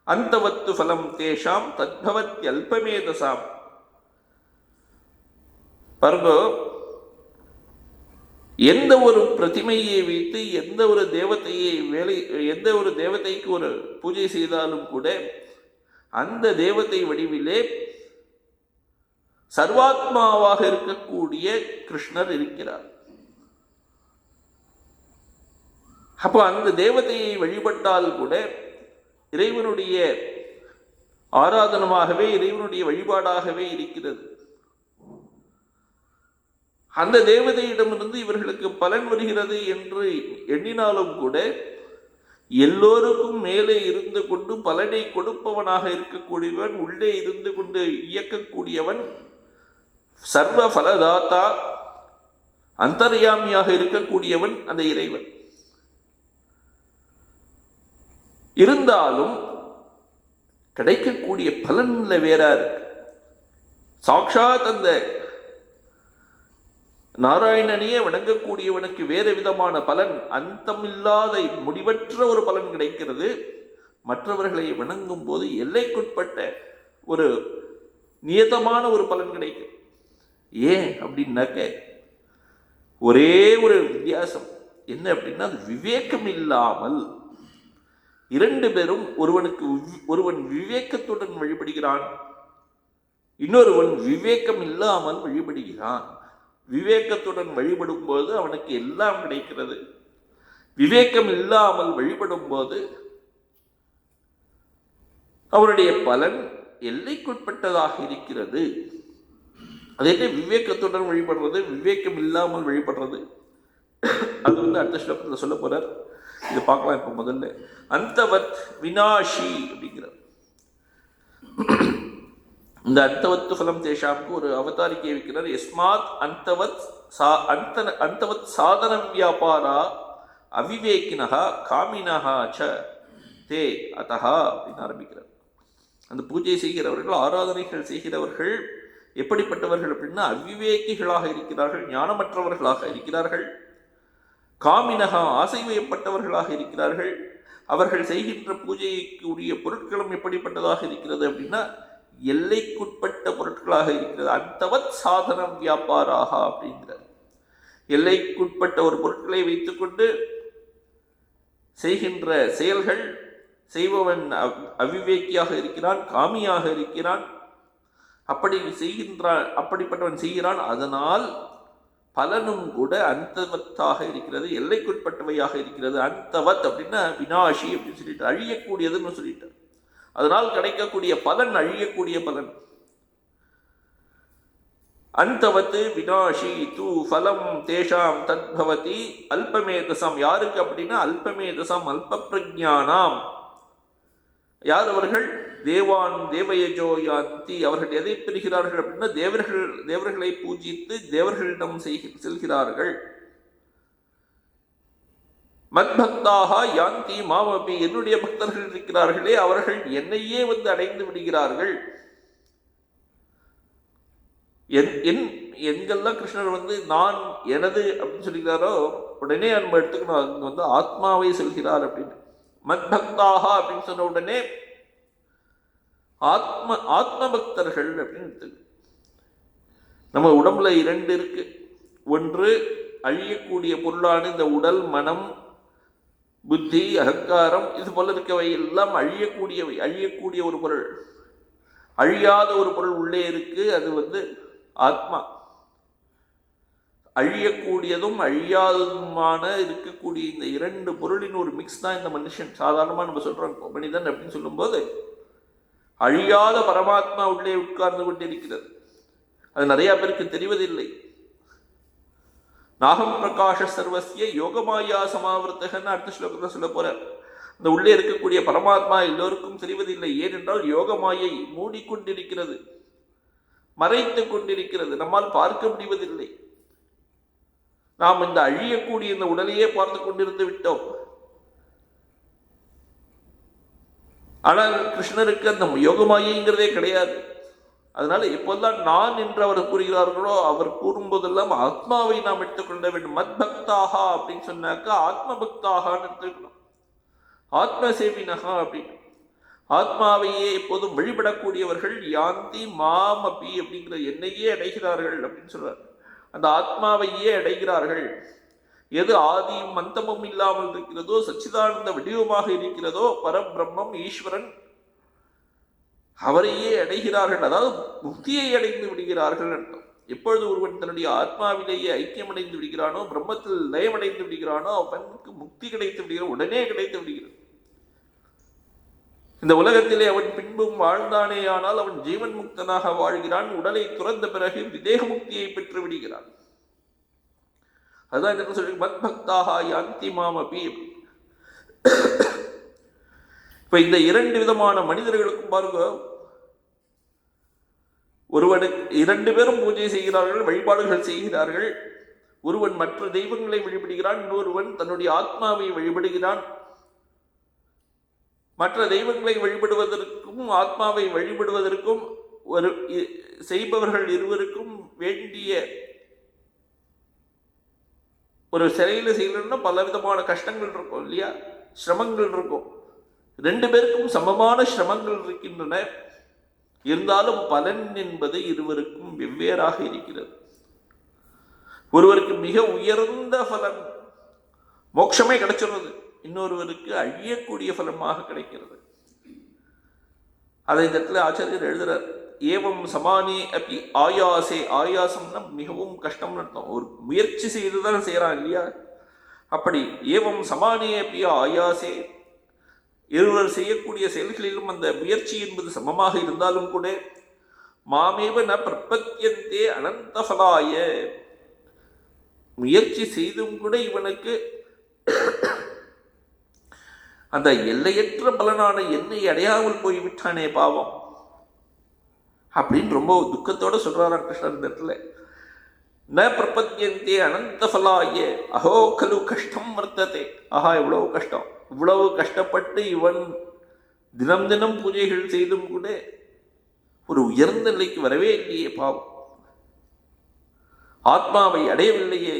அந்தவத்து பலம் தேஷாம் தத்பவத் அல்பமேதசாம். பாருங்க, எந்த ஒரு பிரதிமையை வைத்து எந்த ஒரு தேவதைக்கு ஒரு பூஜை செய்தாலும் கூட அந்த தேவதை வடிவிலே சர்வாத்மாவாக இருக்கக்கூடிய கிருஷ்ணர் இருக்கிறார். அப்போ அந்த தேவதையை வழிபட்டால் கூட இறைவனுடைய ஆராதனமாகவே, இறைவனுடைய வழிபாடாகவே இருக்கிறது. அந்த தேவதையிடமிருந்து இவர்களுக்கு பலன் வருகிறது என்று எண்ணினாலும் கூட எல்லோருக்கும் மேலே இருந்து கொண்டு பலனை கொடுப்பவனாக இருக்கக்கூடியவன், உள்ளே இருந்து கொண்டு இயக்கக்கூடியவன், சர்வ பலதாத்தா, அந்தர்யாமியாக இருக்கக்கூடியவன் அந்த இறைவன். இருந்தாலும் கிடைக்கக்கூடிய பலன்ல வேற இருக்கு. சாட்சாத் அந்த நாராயணனையே வணங்கக்கூடியவனுக்கு வேறு விதமான பலன், அந்தமில்லாத முடிவற்ற ஒரு பலன் கிடைக்கிறது. மற்றவர்களை வணங்கும் போது எல்லைக்குட்பட்ட ஒரு நியதமான ஒரு பலன் கிடைக்கும். ஏன் அப்படின்னாக்க ஒரே ஒரு வித்தியாசம் என்ன அப்படின்னா, விவேகம் இல்லாமல் இரண்டு பேரும், ஒருவன் விவேகத்துடன் வழிபடுகிறான், இன்னொருவன் விவேகம் இல்லாமல் வழிபடுகிறான். விவேகத்துடன் வழிபடும் போது அவனுக்கு எல்லாம் கிடைக்கிறது. விவேகம் இல்லாமல் வழிபடும் போது அவருடைய பலன் எல்லைக்குட்பட்டதாக இருக்கிறது. அதே விவேகத்துடன் வழிபடுறது, விவேகம் இல்லாமல் வழிபடுறது, அது அடுத்த ஸ்லோகத்தில் சொல்ல போறார். இது பார்க்கலாம். இப்ப முதல்ல அந்தவத் வினாஷி அப்படிங்கிறார். இந்த அந்தவத்து பலம் தேஷாமுக்கு ஒரு அவதாரிக்கை வைக்கிறார். எஸ்மாத் அந்தவத் சாதன வியாபாரா அவிவேகினஹா காமினஹா ச தே அத்தஹா அப்படின்னு ஆரம்பிக்கிறார். அந்த பூஜை செய்கிறவர்கள், ஆராதனைகள் செய்கிறவர்கள் எப்படிப்பட்டவர்கள் அப்படின்னா அவிவேகிகளாக இருக்கிறார்கள், ஞானமற்றவர்களாக இருக்கிறார்கள். காமினகா, ஆசை வயப்பட்டவர்களாக இருக்கிறார்கள். அவர்கள் செய்கின்ற பூஜைக்கு உரிய பொருட்களும் எப்படிப்பட்டதாக இருக்கிறது அப்படின்னா எல்லைக்குட்பட்ட பொருட்களாக இருக்கிறது. அந்தவத் சாதனம் வியாபாராக அப்படிங்கிறார். எல்லைக்குட்பட்ட ஒரு பொருட்களை வைத்துக்கொண்டு செய்கின்ற செயல்கள், செய்பவன் அவிவேக்கியாக இருக்கிறான், காமியாக இருக்கிறான். அப்படிப்பட்டவன் செய்கிறான். அதனால் பலனும் கூட அந்தவத்தாக இருக்கிறது, எல்லைக்குட்பட்டவையாக இருக்கிறது. அந்தவத் அப்படின்னா வினாஷி அப்படின்னு சொல்லிட்டு அழியக்கூடியதுன்னு சொல்லிட்டார். அதனால் கிடைக்கக்கூடிய பலன் அழியக்கூடிய பலன். அந்தவத்து வினாஷி தூ ஃபலம் தேஷாம் தத்பவதி அல்பமேதசாம். யாருக்கு அப்படின்னா அல்பமேதசாம், அல்ப பிரஜானாம். யார் அவர்கள்? தேவான் தேவயஜோ யாந்தி. அவர்கள் எதை பெறுகிறார்கள் அப்படின்னா தேவர்களை பூஜித்து தேவர்களிடம் செல்கிறார்கள். மத்பக்தாக யாந்தி மாமபி, என்னுடைய பக்தர்கள் இருக்கிறார்களே அவர்கள் என்னையே வந்து அடைந்து விடுகிறார்கள். எங்கெல்லாம் கிருஷ்ணர் வந்து நான் எனது அப்படின்னு சொல்லிக்கிறாரோ உடனே நம்ம எடுத்துக்கணும், அங்க வந்து ஆத்மாவை சொல்கிறார் அப்படின்னு. மத்பக்தாக அப்படின்னு சொன்ன உடனே ஆத்ம பக்தர்கள் அப்படின்னு எடுத்துக்க. நம்ம உடம்புல இரண்டு இருக்கு. ஒன்று அழியக்கூடிய பொருளான இந்த உடல், மனம், புத்தி, அகங்காரம், இது போல இருக்கவை எல்லாம் அழியக்கூடியவை. அழியக்கூடிய ஒரு பொருள், அழியாத ஒரு பொருள் உள்ளே இருக்கு, அது வந்து ஆத்மா. அழியக்கூடியதும் அழியாததுமான இருக்கக்கூடிய இந்த இரண்டு பொருளின் ஒரு மிக்ஸ் தான் இந்த மனுஷன். சாதாரணமாக நம்ம சொல்றோம் மனிதன் அப்படின்னு சொல்லும்போது அழியாத பரமாத்மா உள்ளே உட்கார்ந்து கொண்டிருக்கிறது. அது நிறைய பேருக்கு தெரிவதில்லை. நாகம் பிரகாஷ சர்வசிய யோகமாயா சமாவர்த்தகன்னு அடுத்த ஸ்லோகத்தில் சொல்ல போறார். இந்த உள்ளே இருக்கக்கூடிய பரமாத்மா எல்லோருக்கும் தெரிவதில்லை. ஏனென்றால் யோகமாயை மூடிக்கொண்டிருக்கிறது, மறைத்துக் கொண்டிருக்கிறது, நம்மால் பார்க்க முடிவதில்லை. நாம் இந்த அழியக்கூடிய இந்த உடலையே பார்த்து கொண்டிருந்து விட்டோம். ஆனால் கிருஷ்ணருக்கு அந்த யோகமாயைங்கிறதே கிடையாது. அதனால எப்போதான் நான் என்று அவர் கூறுகிறார்களோ, அவர் கூறும்போதெல்லாம் ஆத்மாவை நாம் எடுத்துக்கொள்ள வேண்டும். மத் பக்தாகா அப்படின்னு சொன்னாக்கா ஆத்ம பக்தாகான்னு எடுத்துக்கணும். ஆத்ம சேவினகா அப்படின்னு ஆத்மாவையே எப்போதும் வழிபடக்கூடியவர்கள் யாந்தி மாமபி அப்படிங்கிற என்னையே அடைகிறார்கள் அப்படின்னு சொல்றார். அந்த ஆத்மாவையே அடைகிறார்கள். எது ஆதியும் அந்தமும் இல்லாமல் இருக்கிறதோ, சச்சிதானந்த வடிவமாக இருக்கிறதோ, பரபிரம்மம் ஈஸ்வரன், அவரையே அடைகிறார்கள். அதாவது முக்தியை அடைந்து விடுகிறார்கள் அர்த்தம். எப்பொழுது ஒருவன் தன்னுடைய ஆத்மாவிலேயே ஐக்கியமடைந்து விடுகிறானோ, பிரம்மத்தில் லயமடைந்து விடுகிறானோ, அவனுக்கு முக்தி கிடைத்து விடுகிறான், உடனே கிடைத்து விடுகிறான். இந்த உலகத்திலே அவன் பின்பும் வாழ்ந்தானே ஆனால் அவன் ஜீவன் முக்தனாக வாழ்கிறான். உடலை துறந்த பிறகு விதேக முக்தியை பெற்று விடுகிறான். அதுதான் என்ன சொல்லி மத் பக்தாக யாந்தி மாமபி. இப்ப இந்த இரண்டு விதமான மனிதர்களுக்கும் பாருங்க, ஒருவனுக்கு இரண்டு பேரும் பூஜை செய்கிறார்கள், வழிபாடுகள் செய்கிறார்கள். ஒருவன் மற்ற தெய்வங்களை வழிபடுகிறான், இன்னொருவன் தன்னுடைய ஆத்மாவை வழிபடுகிறான். மற்ற தெய்வங்களை வழிபடுவதற்கும் ஆத்மாவை வழிபடுவதற்கும் ஒரு செய்பவர்கள் இருவருக்கும் வேண்டிய ஒரு சிலையில் செய்யணும்னா பல விதமான கஷ்டங்கள் இருக்கும் இல்லையா, சிரமங்கள் இருக்கும். ரெண்டு பேருக்கும் சமமான சிரமங்கள் இருக்கின்றன. இருந்தாலும் பலன் என்பது இருவருக்கும் வெவ்வேறாக இருக்கிறது. ஒருவருக்கு மிக உயர்ந்த பலன் மோட்சமே கிடைச்சிடுறது, இன்னொருவருக்கு அழியக்கூடிய பலமாக கிடைக்கிறது. அதை இந்த இடத்துல ஆச்சாரியர் எழுதுறார். ஏவம் சமானி அப்படி ஆயாசே. ஆயாசம்னா மிகவும் கஷ்டம்னு அர்த்தம். ஒரு முயற்சி செய்துதான் செய்யறான் இல்லையா, அப்படி ஏவம் சமானி அப்படி ஆயாசே. இருவர் செய்யக்கூடிய செயல்களிலும் அந்த முயற்சி என்பது சமமாக இருந்தாலும் கூட மாமேவ ந பிரபத்யந்தே அனந்த பலாய. முயற்சி செய்தும் கூட இவனுக்கு அந்த எல்லையற்ற பலனான என்னை அடையாமல் போய்விட்டானே பாவம் அப்படின்னு ரொம்ப துக்கத்தோட சொல்றாராம் கிருஷ்ணர் இந்த இடத்துல. ந பிரபத்யந்தே அனந்த பலாய அஹோ கலு கஷ்டம் வர்த்ததே. ஆஹா, இவ்வளவு கஷ்டம், இவ்வளவு கஷ்டப்பட்டு இவன் தினம் தினம் பூஜைகள் செய்தும் கூட ஒரு உயர்ந்த நிலைக்கு வரவே இல்லையே பாவம், ஆத்மாவை அடையவில்லையே.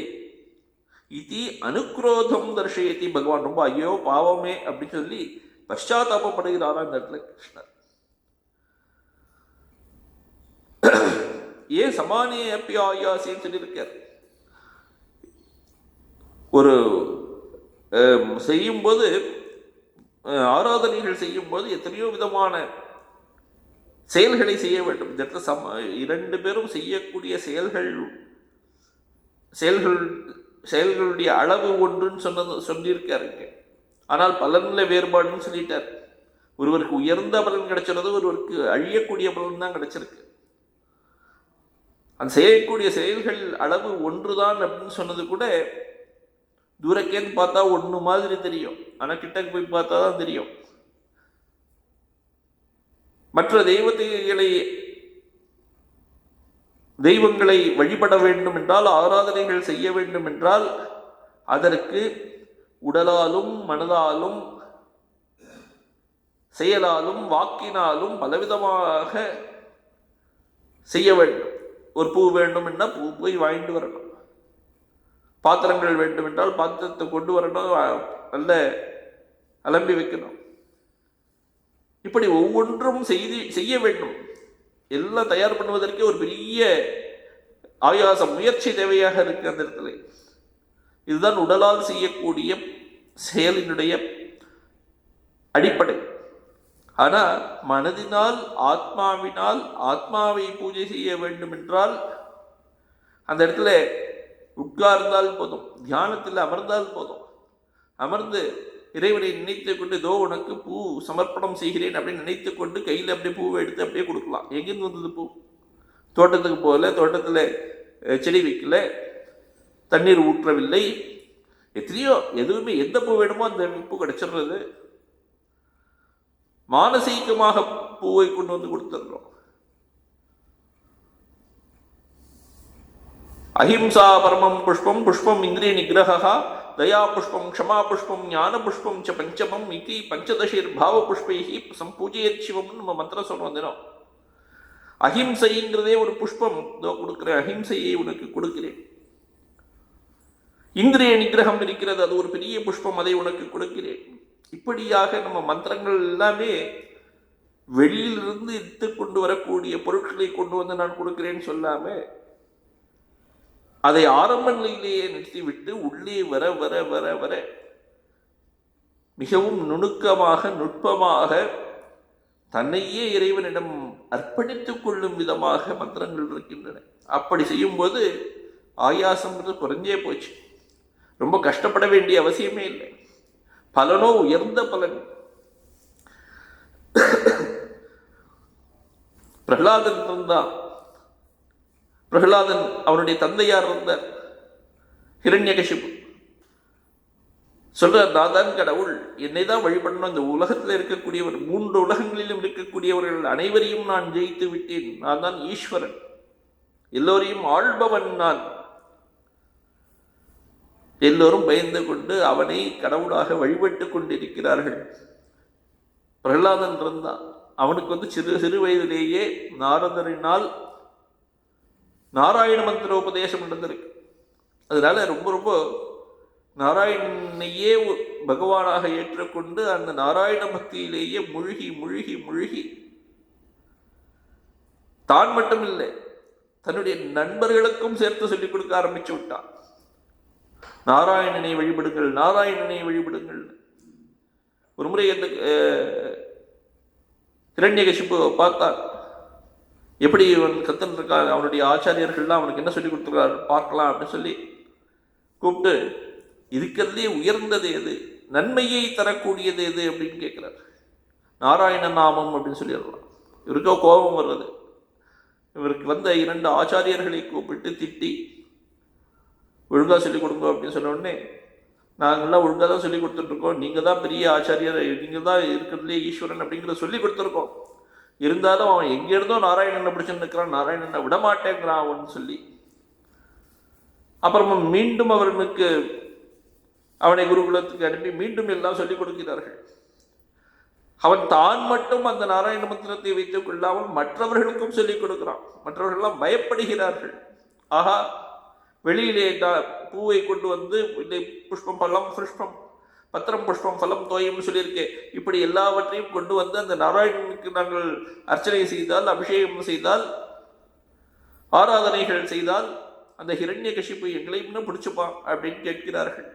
இது அனுக்ரோதம் தர்ஷயத்தி. பகவான் ரொம்ப ஐயோ பாவமே அப்படின்னு சொல்லி பశ్చాத்தாபப்படுகிறாரா இந்த இடத்துல கிருஷ்ணர். ஏன் சமானே அப்பி ஆயாசின்னு சொல்லியிருக்கார். ஒரு செய்யும்போது ஆராதனைகள் செய்யும்போது எத்தனையோ விதமான செயல்களை செய்ய வேண்டும். இந்த இடத்துல இரண்டு பேரும் செய்யக்கூடிய செயல்களுடைய அளவு ஒன்றுன்னு சொல்லியிருக்காருங்க. ஆனால் பலனில் வேறுபாடுன்னு சொல்லிட்டார். ஒருவருக்கு உயர்ந்த பலன் கிடைச்சிருது, ஒருவருக்கு அழியக்கூடிய பலன் தான் கிடைச்சிருக்கு. அந்த செய்யக்கூடிய செயல்கள் அளவு ஒன்றுதான் அப்படின்னு சொன்னது கூட தூரக்கேந்து பார்த்தா ஒன்று மாதிரி தெரியும், ஆனால் கிட்டக்கு போய் பார்த்தா தான் தெரியும். மற்ற தெய்வங்களை வழிபட வேண்டும் என்றால், ஆராதனைகள் செய்ய வேண்டும் என்றால் அதற்கு உடலாலும் மனதாலும் செயலாலும் வாக்கினாலும் பலவிதமாக செய்ய வேண்டும். ஒரு பூ வேண்டும் என்றால் பூ போய் வாங்கிட்டு வரணும், பாத்திரங்கள் வேண்டும் என்றால் பாத்திரத்தை கொண்டு வரணும், நல்ல அலம்பி வைக்கணும். இப்படி ஒவ்வொன்றும் செய்ய வேண்டும். எல்லாம் தயார் பண்ணுவதற்கே ஒரு பெரிய ஆயாசம், முயற்சி தேவையாக இருக்கு அந்த இடத்துல. இதுதான் உடலால் செய்யக்கூடிய செயலினுடைய அடிப்படை. ஆனால் மனதினால் ஆத்மாவினால் ஆத்மாவை பூஜை செய்ய வேண்டும் என்றால் அந்த இடத்துல உட்கார்ந்தால் போதும், தியானத்தில் அமர்ந்தால் போதும். அமர்ந்து இறைவனை நினைத்து கொண்டு இதோ உனக்கு பூ சமர்ப்பணம் செய்கிறேன் அப்படின்னு நினைத்து கொண்டு கையில் அப்படியே பூவை எடுத்து அப்படியே கொடுக்கலாம். எங்கிருந்து வந்தது பூ? தோட்டத்துக்கு போகல, தோட்டத்தில் செடி வைக்கல, தண்ணீர் ஊற்றவில்லை, எத்தனையோ எதுவுமே எந்த பூ வேணுமோ அந்த பூ கிடைச்சிடுறது. மானசீகமாக பூவை கொண்டு வந்து கொடுத்துடுறோம். அஹிம்சா பரமம் புஷ்பம் புஷ்பம் இந்திரிய நிகிரகா தயா புஷ்பம் க்ஷமா புஷ்பம் ஞான புஷ்பம் ச பஞ்சமம் இத்தி பஞ்சதசீர் பாவ புஷ்பைஹி சம்பூஜையத் சிவம்னு நம்ம மந்திரம் சொல்லுவோம் தினம். அஹிம்சைங்கிறதே ஒரு புஷ்பம். இதோ கொடுக்கிறேன், அஹிம்சையை உனக்கு கொடுக்கிறேன். இந்திரிய நிகிரகம் இருக்கிறது, அது ஒரு பெரிய புஷ்பம், அதை உனக்கு கொடுக்கிறேன். இப்படியாக நம்ம மந்திரங்கள் எல்லாமே வெளியிலிருந்து எடுத்து கொண்டு வரக்கூடிய பொருட்களை கொண்டு வந்து நான் கொடுக்கிறேன்னு சொல்லாம அதை ஆரம்ப நிலையிலேயே நிறுத்திவிட்டு உள்ளே வர வர வர வர மிகவும் நுணுக்கமாக நுட்பமாக தன்னையே இறைவனிடம் அர்ப்பணித்துக் கொள்ளும் விதமாக மந்திரங்கள் இருக்கின்றன. அப்படி செய்யும்போது ஆயாசம்ன்றது குறைஞ்சே போச்சு. ரொம்ப கஷ்டப்பட வேண்டிய அவசியமே இல்லை. பலனோ உயர்ந்த பலன். பிரகலாதன் இருந்தான். பிரகலாதன் அவனுடைய தந்தையார் இருந்தார் ஹிரண்யகசிபு. சொல்ற நான் தான் கடவுள், என்னை தான் வழிபடணும். இந்த உலகத்தில் இருக்கக்கூடியவர், 3 உலகங்களிலும் இருக்கக்கூடியவர்கள் அனைவரையும் நான் ஜெயித்து விட்டேன். நான் தான் ஈஸ்வரன், எல்லோரையும் ஆள்பவன் நான். எல்லோரும் பயந்து கொண்டு அவனை கடவுளாக வழிபட்டு கொண்டிருக்கிறார்கள். பிரகலாதன் இருந்தான். அவனுக்கு சிறு வயதிலேயே நாரதரினால் நாராயண மந்திரோபதேசம் நடந்திருக்கு. அதனால ரொம்ப ரொம்ப நாராயணனையே பகவானாக ஏற்றுக்கொண்டு அந்த நாராயண பக்தியிலேயே முழுகி முழுகி முழுகி தான் மட்டும் இல்லை, தன்னுடைய நண்பர்களுக்கும் சேர்த்து சொல்லிக் கொடுக்க ஆரம்பிச்சு விட்டான். நாராயணனை வழிபடுங்கள், நாராயணனை வழிபடுங்கள். ஒரு முறை அந்த ஹிரண்யகசிபு பார்த்தான், எப்படி இவன் கத்தன் இருக்கான், அவனுடைய ஆச்சாரியர்கள்லாம் அவனுக்கு என்ன சொல்லி கொடுத்துருக்காரு பார்க்கலாம் அப்படின்னு சொல்லி கூப்பிட்டு, இருக்கிறதுலே உயர்ந்தது எது, நன்மையை தரக்கூடியது எது அப்படின்னு கேட்குறார். நாராயண நாமம் அப்படின்னு சொல்லிடலாம். இவருக்கோ கோபம் வர்றது. இவருக்கு வந்த 2 ஆச்சாரியர்களை கூப்பிட்டு திட்டி ஒழுங்காக சொல்லிக் கொடுங்க அப்படின்னு சொன்ன உடனே, நாங்கள்லாம் ஒழுங்காக தான் சொல்லி கொடுத்துட்ருக்கோம், நீங்கள் தான் பெரிய ஆச்சாரியர், நீங்கள் தான் இருக்கிறதுலே ஈஸ்வரன் அப்படிங்கிறத சொல்லி கொடுத்துருக்கோம். இருந்தாலும் அவன் எங்கேருந்தோ நாராயணனை பிடிச்சுன்னு இருக்கிறான், நாராயணனை விடமாட்டேங்கிறான் அவன் சொல்லி அப்புறமா மீண்டும் அவனுக்கு அவனை குருகுலத்துக்கு அனுப்பி மீண்டும் எல்லாம் சொல்லிக் கொடுக்கிறார்கள். அவன் தான் மட்டும் அந்த நாராயண மந்திரத்தை வைத்துக் கொள்ளாமல் மற்றவர்களுக்கும் சொல்லிக் கொடுக்கிறான். மற்றவர்கள்லாம் பயப்படுகிறார்கள். ஆஹா, வெளியிலே பூவை கொண்டு வந்து புஷ்பம் பழம் புஷ்பம் பத்திரம் புஷ்பம் பலம் தோயம்னு சொல்லியிருக்கேன். இப்படி எல்லாவற்றையும் கொண்டு வந்து அந்த நாராயணனுக்கு நாங்கள் அர்ச்சனை செய்தால், அபிஷேகம் செய்தால், ஆராதனைகள் செய்தால் அந்த ஹிரண்யகசிபு எங்களை இன்னும் பிடிச்சுப்பான் அப்படின்னு கேட்கிறார்கள்.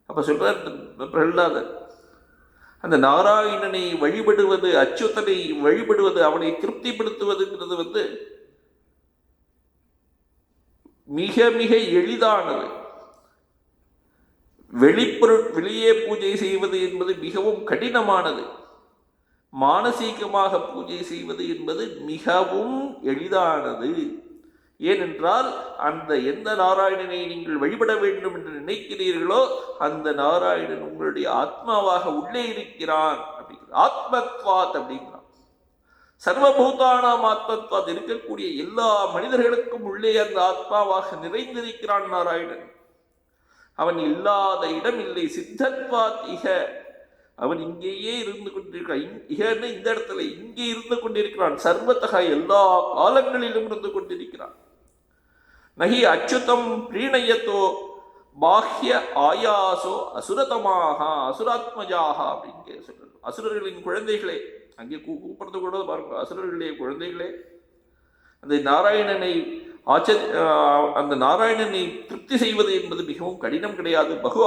அப்ப சொல்றார் பிரகலாதன், அந்த நாராயணனை வழிபடுவது, அச்சுதனை வழிபடுவது, அவனை திருப்திப்படுத்துவதுங்கிறது மிக மிக எளிதானது. வெளியே பூஜை செய்வது என்பது மிகவும் கடினமானது. மானசீகமாக பூஜை செய்வது என்பது மிகவும் எளிதானது. ஏனென்றால் அந்த எந்த நாராயணனை நீங்கள் வழிபட வேண்டும் என்று நினைக்கிறீர்களோ அந்த நாராயணன் உங்களுடைய ஆத்மாவாக உள்ளே இருக்கிறான். ஆத்மத்வாத் அப்படிங்கிறான். சர்வபூதானாம் ஆத்மத்வாத், இருக்கக்கூடிய எல்லா மனிதர்களுக்கும் உள்ளே அந்த ஆத்மாவாக நிறைந்திருக்கிறான் நாராயணன். அவன் இல்லாத இடம் இல்லை. சித்தத்வாத் இக, அவன் இங்கேயே இருந்து கொண்டிருக்கிறான். இகன்னு இந்த இடத்துல இங்கே இருந்து கொண்டிருக்கிறான். சர்வத்தக, எல்லா காலங்களிலும் இருந்து கொண்டிருக்கிறான். நகி அச்சுதம் பிரீணயத்தோ பாஹ்ய ஆயாசோ அசுரதமாக அசுராத்மஜாக அப்படின்னு சொல்றது. அசுரர்களின் குழந்தைகளே, அங்கே கூப்பிடுறது கூட பாருங்க, அசுரர்களுடைய குழந்தைகளே, அந்த நாராயணனை அந்த நாராயணனை திருப்தி செய்வது என்பது மிகவும் கடினம் கிடையாது. பகு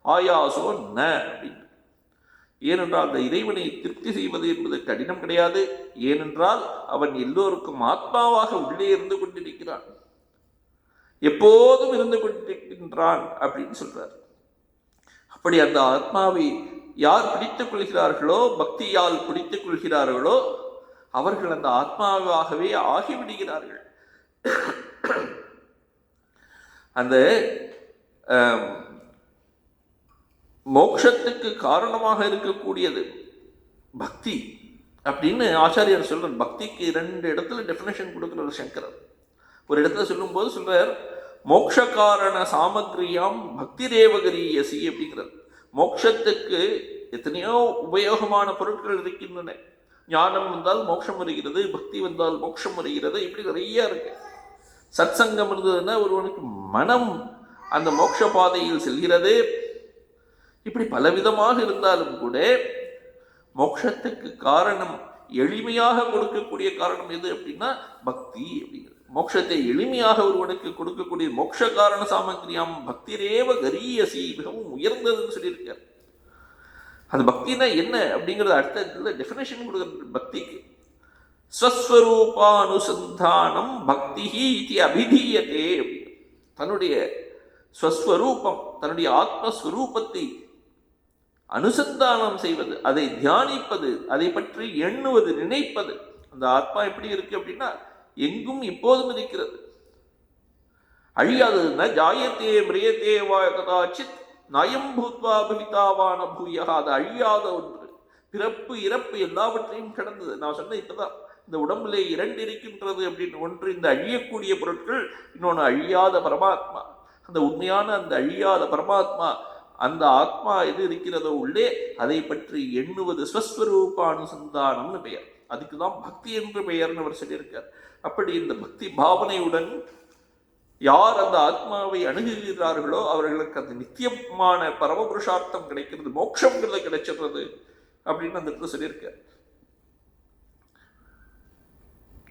ஆயாசோ ந அப்படின்னு. ஏனென்றால் அந்த இறைவனை திருப்தி செய்வது என்பது கடினம் கிடையாது. ஏனென்றால் அவன் எல்லோருக்கும் ஆத்மாவாக உள்ளே இருந்து கொண்டிருக்கிறான், எப்போதும் இருந்து கொண்டிருக்கின்றான் அப்படின்னு சொல்றார். அப்படி அந்த ஆத்மாவை யார் பிடித்துக் கொள்கிறார்களோ, பக்தியால் பிடித்துக் கொள்கிறார்களோ, அவர்கள் அந்த ஆத்மாவாகவே ஆகிவிடுகிறார்கள். அந்த மோட்சத்துக்கு காரணமாக இருக்கக்கூடியது பக்தி அப்படின்னு ஆச்சாரியர் சொல்றார். பக்திக்கு 2 இடத்துல டெஃபினேஷன் கொடுக்கிறார் சங்கரர். ஒரு இடத்துல சொல்லும்போது சொல்றார், மோட்ச காரண சாமக்ரியாம் பக்தி ரேவகரியசி அப்படிங்கிறது. மோட்சத்துக்கு எத்தனையோ உபயோகமான பொருட்கள் இருக்கின்றன. ஞானம் வந்தால் மோட்சம் வருகிறது, பக்தி வந்தால் மோட்சம் வருகிறது, இப்படி நிறைய இருக்கு. சத்சங்கம் இருந்ததுன்னா ஒருவனுக்கு மனம் அந்த மோட்ச பாதையில் செல்கிறது. இப்படி பலவிதமாக இருந்தாலும் கூட மோட்சத்துக்கு காரணம், எளிமையாக கொடுக்கக்கூடிய காரணம் எது அப்படின்னா பக்தி அப்படிங்கிறது. மோட்சத்தை எளிமையாக ஒருவனுக்கு கொடுக்கக்கூடிய மோட்ச காரண சாமகிரியாம் பக்திரேவ கரியசி, மிகவும் உயர்ந்ததுன்னு சொல்லியிருக்கார். அந்த பக்தினா என்ன அப்படிங்கிறது அடுத்த டெஃபினேஷன் கொடுக்குற பக்திக்கு. ஸ்வஸ்வரூபானுசந்தானம் பக்தி இது அபிதீயத்தே. தன்னுடைய ஸ்வஸ்வரூபம், தன்னுடைய ஆத்மஸ்வரூபத்தை அனுசந்தானம் செய்வது, அதை தியானிப்பது, அதை பற்றி எண்ணுவது, நினைப்பது. அந்த ஆத்மா எப்படி இருக்கு அப்படின்னா எங்கும் இப்போதும் இருக்கிறது, அழியாதது. ந ஜாயத்தே மிரியத்தே வா கதாச்சித் நயம் பூத்வா பவிதாவான பூயா. அது அழியாத ஒன்று, பிறப்பு இறப்பு எல்லாவற்றையும் கடந்தது. நான் சொன்ன இப்பதான் இந்த உடம்புல 2 இருக்கின்றது அப்படின்னு. ஒன்று இந்த அழியக்கூடிய பொருட்கள், இன்னொன்று அழியாத பரமாத்மா. அந்த உண்மையான அந்த அழியாத பரமாத்மா, அந்த ஆத்மா எது இருக்கிறதோ உள்ளே, அதை பற்றி எண்ணுவது ஸ்வஸ்வரூபானுசந்தானம்னு பெயர். அதுக்குதான் பக்தி என்று பெயர்னு அவர் சொல்லியிருக்கார். அப்படி இந்த பக்தி பாவனையுடன் யார் அந்த ஆத்மாவை அணுகுகிறார்களோ அவர்களுக்கு அந்த நித்தியமான பரமபுருஷார்த்தம் கிடைக்கிறது, மோட்சங்கிறது கிடைச்சிடுறது அப்படின்னு அந்த இடத்துல சொல்லியிருக்கார்.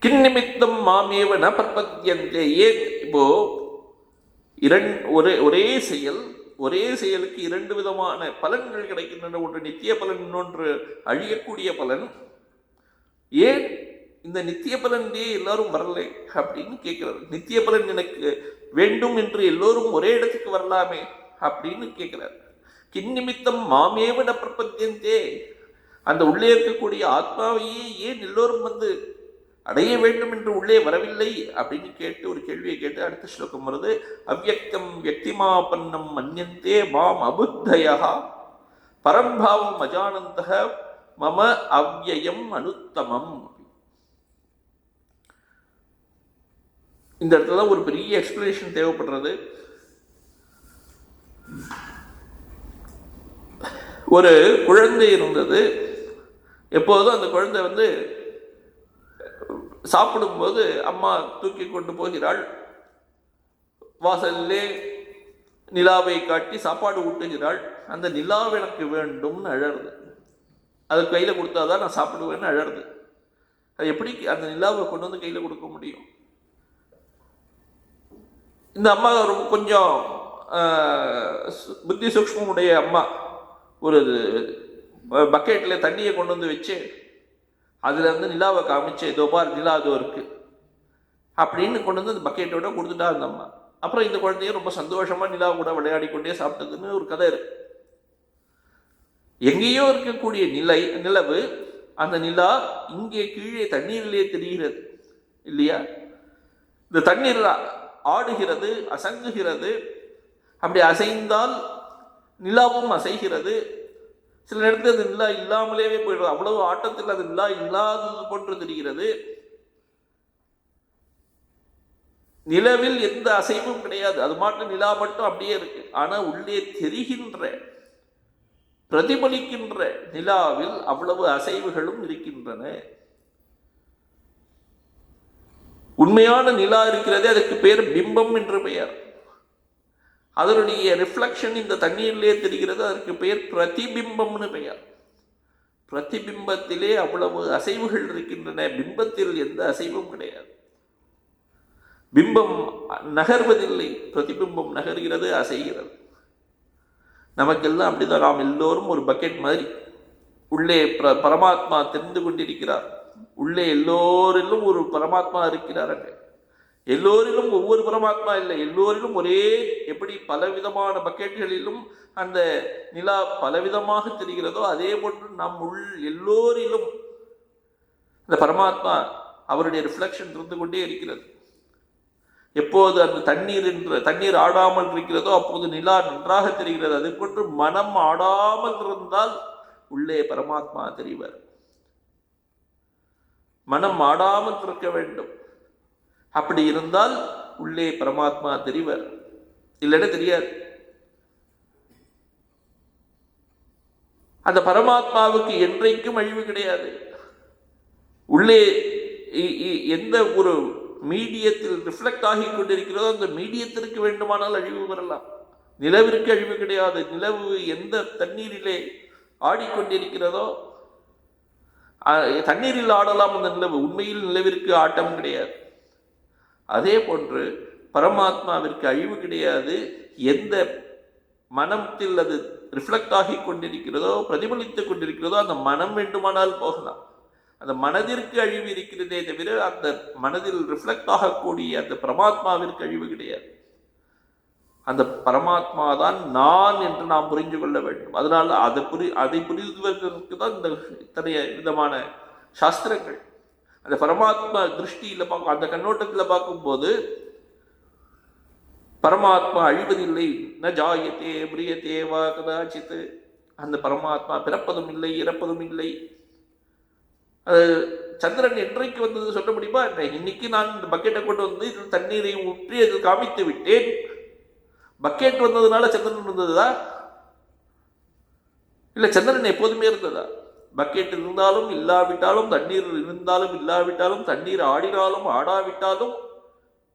கிண்ணிமித்தம் மாமேவ ந பர்பத்யந்தே. ஏன் இப்போ ஒரே செயலுக்கு 2 விதமான பலன்கள் கிடைக்கின்றன. ஒன்று நித்திய பலன், இன்னொன்று அழியக்கூடிய பலன். ஏன் இந்த நித்திய பலனே எல்லாரும் வரல அப்படின்னு கேட்கிறார். நித்திய பலன் எனக்கு வேண்டும் என்று எல்லோரும் ஒரே இடத்துக்கு வரலாமே அப்படின்னு கேட்கிறார். கிண்ணிமித்தம் மாமேவ ந பிரபத்யந்தே. அந்த உள்ளே இருக்கக்கூடிய ஆத்மாவையே ஏன் எல்லோரும் வந்து அடைய வேண்டும் என்று உள்ளே வரவில்லை அப்படின்னு கேட்டு ஒரு கேள்வியை கேட்டு அடுத்த ஸ்லோகம் வருது. அவ்யக்தம் வியக்திமாபன்னம் மன்யந்தே மாம் அபுத்தயா பரம்பாவம் அஜானந்தக மம அவ்யயம் அனுத்தமம். இந்த இடத்துல ஒரு பெரிய எக்ஸ்பிளனேஷன் தேவைப்படுறது. ஒரு குழந்தை இருந்தது. எப்போதும் அந்த குழந்தை வந்து சாப்பிடும்போது அம்மா தூக்கி கொண்டு போகிறாள், வாசல்லே நிலாவை காட்டி சாப்பாடு ஊட்டுகிறாள். அந்த நிலாவை எனக்கு வேண்டும்னு அழறது. அது கையில் கொடுத்தாதான் நான் சாப்பிடுவேன்னு அழறது. அது எப்படி அந்த நிலாவை கொண்டு வந்து கையில் கொடுக்க முடியும்? இந்த அம்மா ரொம்ப கொஞ்சம் புத்தி சூக்ஷ்மமுடைய அம்மா ஒரு பக்கெட்டில் தண்ணியை கொண்டு வந்து வச்சு அதில் வந்து நிலாவை காமிச்சு, இதோ பார் நிலா அதோ இருக்கு அப்படின்னு கொண்டு வந்து அந்த பக்கெட்டோட கொடுத்துட்டா அந்த அம்மா. அப்புறம் இந்த குழந்தைய ரொம்ப சந்தோஷமா நிலா கூட விளையாடி கொண்டே சாப்பிட்டதுன்னு ஒரு கதை இருக்கு. எங்கேயோ இருக்கக்கூடிய நிலவு, அந்த நிலா இங்கே கீழே தண்ணீரிலே தெரிகிறது இல்லையா? இந்த தண்ணீர் ஆடுகிறது, அசங்குகிறது. அப்படி அசைந்தால் நிலாவும் அசைகிறது. சில நேரத்தில் அது நிலா இல்லாமலே போயிடுறது. அவ்வளவு ஆட்டத்தில் அது நிலா இல்லாதது போன்று தெரிகிறது. நிலவில் எந்த அசைவும் கிடையாது, அது மட்டும் நிலா மட்டும் அப்படியே இருக்கு. ஆனா உள்ளே தெரிகின்ற, பிரதிபலிக்கின்ற நிலாவில் அவ்வளவு அசைவுகளும் இருக்கின்றன. உண்மையான நிலா இருக்கிறதே, அதுக்கு பெயர் பிம்பம் என்று பெயர். அதனுடைய ரிஃப்ளெக்ஷன் இந்த தண்ணீரிலே தெரிகிறது, அதற்கு பெயர் பிரதிபிம்பம்னு பெயர். பிரதிபிம்பத்திலே அவ்வளவு அசைவுகள் இருக்கின்றன, பிம்பத்தில் எந்த அசைவும் கிடையாது. பிம்பம் நகர்வதில்லை, பிரதிபிம்பம் நகர்கிறது, அசைகிறது. நமக்கெல்லாம் அப்படிதான். நாம் எல்லோரும் ஒரு பக்கெட் மாதிரி. உள்ளே பரமாத்மா தெரிந்து கொண்டிருக்கிறார். உள்ளே எல்லோரிலும் ஒரு பரமாத்மா இருக்கிறார். எல்லோரிலும் ஒவ்வொரு பரமாத்மா இல்லை, எல்லோரிலும் ஒரே, எப்படி பலவிதமான பக்கெட்டுகளிலும் அந்த நிலா பலவிதமாக தெரிகிறதோ அதே போன்று நம் எல்லோரிலும் அந்த பரமாத்மா அவருடைய ரிஃப்ளெக்ஷன் இருந்து கொண்டே இருக்கிறது. எப்போது அந்த தண்ணீர் ஆடாமல் இருக்கிறதோ அப்போது நிலா நன்றாக தெரிகிறது. அது போன்று மனம் ஆடாமல் இருந்தால் உள்ளே பரமாத்மா தெரிவார். மனம் ஆடாமல் இருக்க வேண்டும். அப்படி இருந்தால் உள்ளே பரமாத்மா தெரிவார், இல்லைன்னா தெரியாது. அந்த பரமாத்மாவுக்கு என்றைக்கும் அழிவு கிடையாது. உள்ளே எந்த ஒரு மீடியத்தில் ரிஃப்ளெக்ட் ஆகி கொண்டிருக்கிறதோ அந்த மீடியத்திற்கு வேண்டுமானால் அழிவு வரலாம். நிலவிற்கு அழிவு கிடையாது. நிலவு எந்த தண்ணீரிலே ஆடிக்கொண்டிருக்கிறதோ தண்ணீரில் ஆடலாம் அந்த நிலவு, உண்மையில் நிலவிற்கு ஆட்டம் கிடையாது. அதே போன்று பரமாத்மாவிற்கு அழிவு கிடையாது. எந்த மனத்தில் அது ரிஃப்ளெக்ட் ஆகி கொண்டிருக்கிறதோ பிரதிபலித்துக் கொண்டிருக்கிறதோ அந்த மனம் வேண்டுமானால் போகலாம். அந்த மனதிற்கு அழிவு இருக்கிறதே தவிர அந்த மனதில் ரிஃப்ளெக்ட் ஆகக்கூடிய அந்த பரமாத்மாவிற்கு அழிவு கிடையாது. அந்த பரமாத்மா தான் நான் என்று நாம் புரிந்து கொள்ள வேண்டும். அதனால் அதை புரிவதற்கு தான் இந்த இத்தனைய விதமான சாஸ்திரங்கள். அந்த பரமாத்மா திருஷ்டியில் அந்த கண்ணோட்டத்தில் பார்க்கும்போது பரமாத்மா அழிவதில்லை. ந ஜாயத்தே பிரியத்தே வா கதாச்சித். அந்த பரமாத்மா பிறப்பதும் இல்லை இறப்பதும் இல்லை. சந்திரன் என்றைக்கு வந்தது சொல்ல முடியுமா? இன்னைக்கு நான் இந்த பக்கெட்டை கொண்டு வந்து இதில் தண்ணீரை ஊற்றி அதில் காமித்து விட்டேன். பக்கெட் வந்ததுனால சந்திரன் வந்ததா? இல்லை, சந்திரன் எப்போதுமே இருந்ததா? பக்கெட் இருந்தாலும் இல்லாவிட்டாலும், தண்ணீர் இருந்தாலும் இல்லாவிட்டாலும், தண்ணீர் ஆடினாலும் ஆடாவிட்டாலும்